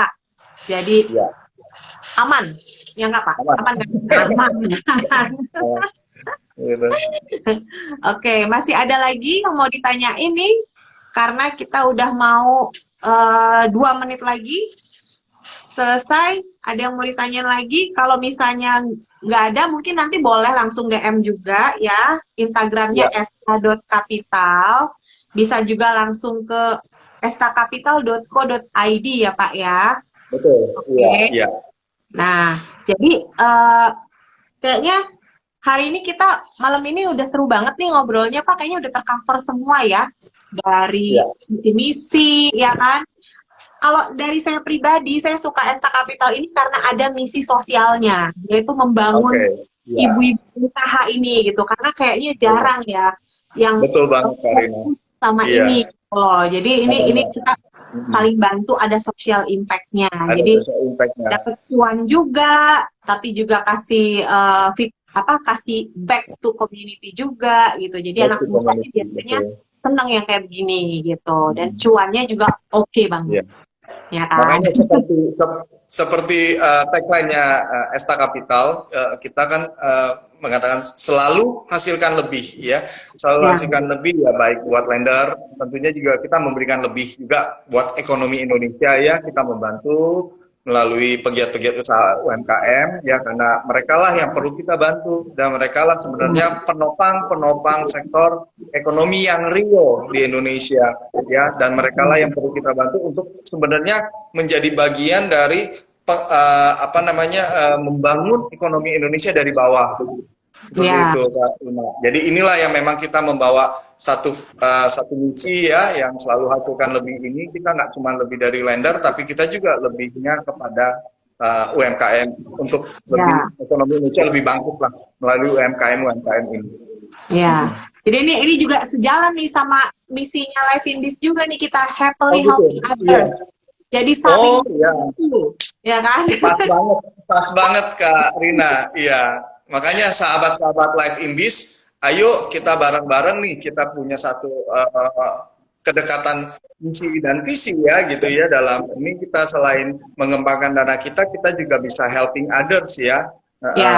Jadi aman, ya nggak Pak? Aman. Oke, masih ada lagi yang mau ditanya ini? Karena kita udah mau 2 menit lagi selesai. Ada yang mau ditanya lagi? Kalau misalnya nggak ada, mungkin nanti boleh langsung DM juga ya. Instagramnya esta.capital. Bisa juga langsung ke estacapital.co.id ya Pak ya. Betul. Iya. Nah, jadi kayaknya hari ini malam ini udah seru banget nih ngobrolnya Pak. Kayaknya udah tercover semua ya. Dari misi ya kan. Kalau dari saya pribadi, saya suka Esta Capital ini karena ada misi sosialnya, yaitu membangun ibu-ibu usaha ini gitu. Karena kayaknya jarang ya yang Betul banget Karina. sama Iya. ini gitu loh. Jadi ini kita saling bantu, ada social impact-nya. Ada Jadi social impact-nya. dapat cuan juga, tapi juga kasih kasih back to community juga gitu. Jadi Back anak to muda ini community, biasanya betul. senang yang kayak begini gitu, dan cuannya juga oke banget, ya kan? Makanya seperti tagline-nya Esta Capital, kita kan mengatakan selalu hasilkan lebih ya, selalu Ya. hasilkan lebih ya, baik buat lender, tentunya juga kita memberikan lebih juga buat ekonomi Indonesia ya, kita membantu melalui pegiat-pegiat usaha UMKM ya, karena mereka lah yang perlu kita bantu, dan mereka lah sebenarnya penopang sektor ekonomi yang real di Indonesia ya, dan mereka lah yang perlu kita bantu untuk sebenarnya menjadi bagian dari membangun ekonomi Indonesia dari bawah. Seperti Ya. itu Kak Una. Jadi inilah yang memang kita membawa satu misi ya, yang selalu hasilkan lebih ini. Kita nggak cuma lebih dari lender, tapi kita juga lebihnya kepada UMKM untuk lebih ekonomi Indonesia lebih bangkit lah melalui UMKM ini. Ya. Jadi ini juga sejalan nih sama misinya Life in This juga nih, kita happily gitu. helping others. Jadi saling ya kan? Pas banget Kak Rina. Iya. Makanya sahabat-sahabat Life in Biz, ayo kita bareng-bareng nih, kita punya satu kedekatan misi dan visi ya gitu ya, dalam ini kita selain mengembangkan dana kita juga bisa helping others ya.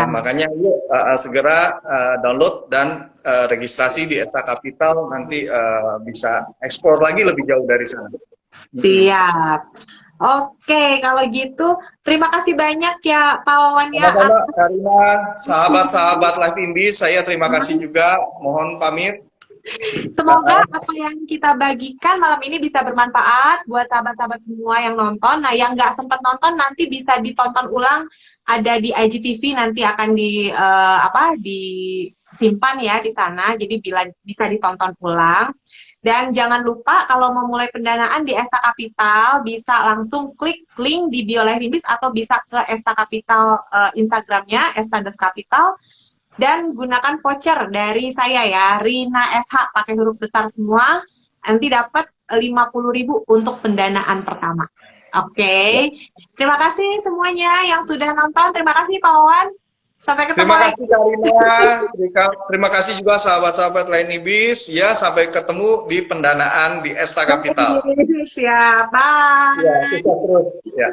Makanya yuk segera download dan registrasi di Esta Capital, nanti bisa explore lagi lebih jauh dari sana. Siap. Oke, kalau gitu terima kasih banyak ya Pak Wawan ya. Karina, sahabat-sahabat Life in Biz, saya terima kasih juga. Mohon pamit. Semoga apa yang kita bagikan malam ini bisa bermanfaat buat sahabat-sahabat semua yang nonton. Nah, yang nggak sempat nonton nanti bisa ditonton ulang, ada di IGTV, nanti akan disimpan ya di sana. Jadi bisa ditonton ulang. Dan jangan lupa kalau mau mulai pendanaan di Esta Capital, bisa langsung klik link di bio Life in Biz atau bisa ke Esta Capital Instagramnya, esta.capital, dan gunakan voucher dari saya ya, Rina SH, pakai huruf besar semua, nanti dapat 50.000 untuk pendanaan pertama. Oke. Terima kasih semuanya yang sudah nonton, terima kasih Pak Wawan. Sampai ketemu. Terima kasih Karina. Terima kasih juga sahabat-sahabat Life in Biz ya, sampai ketemu di pendanaan di Esta Capital. Siap, bye. Ya, kita terus ya.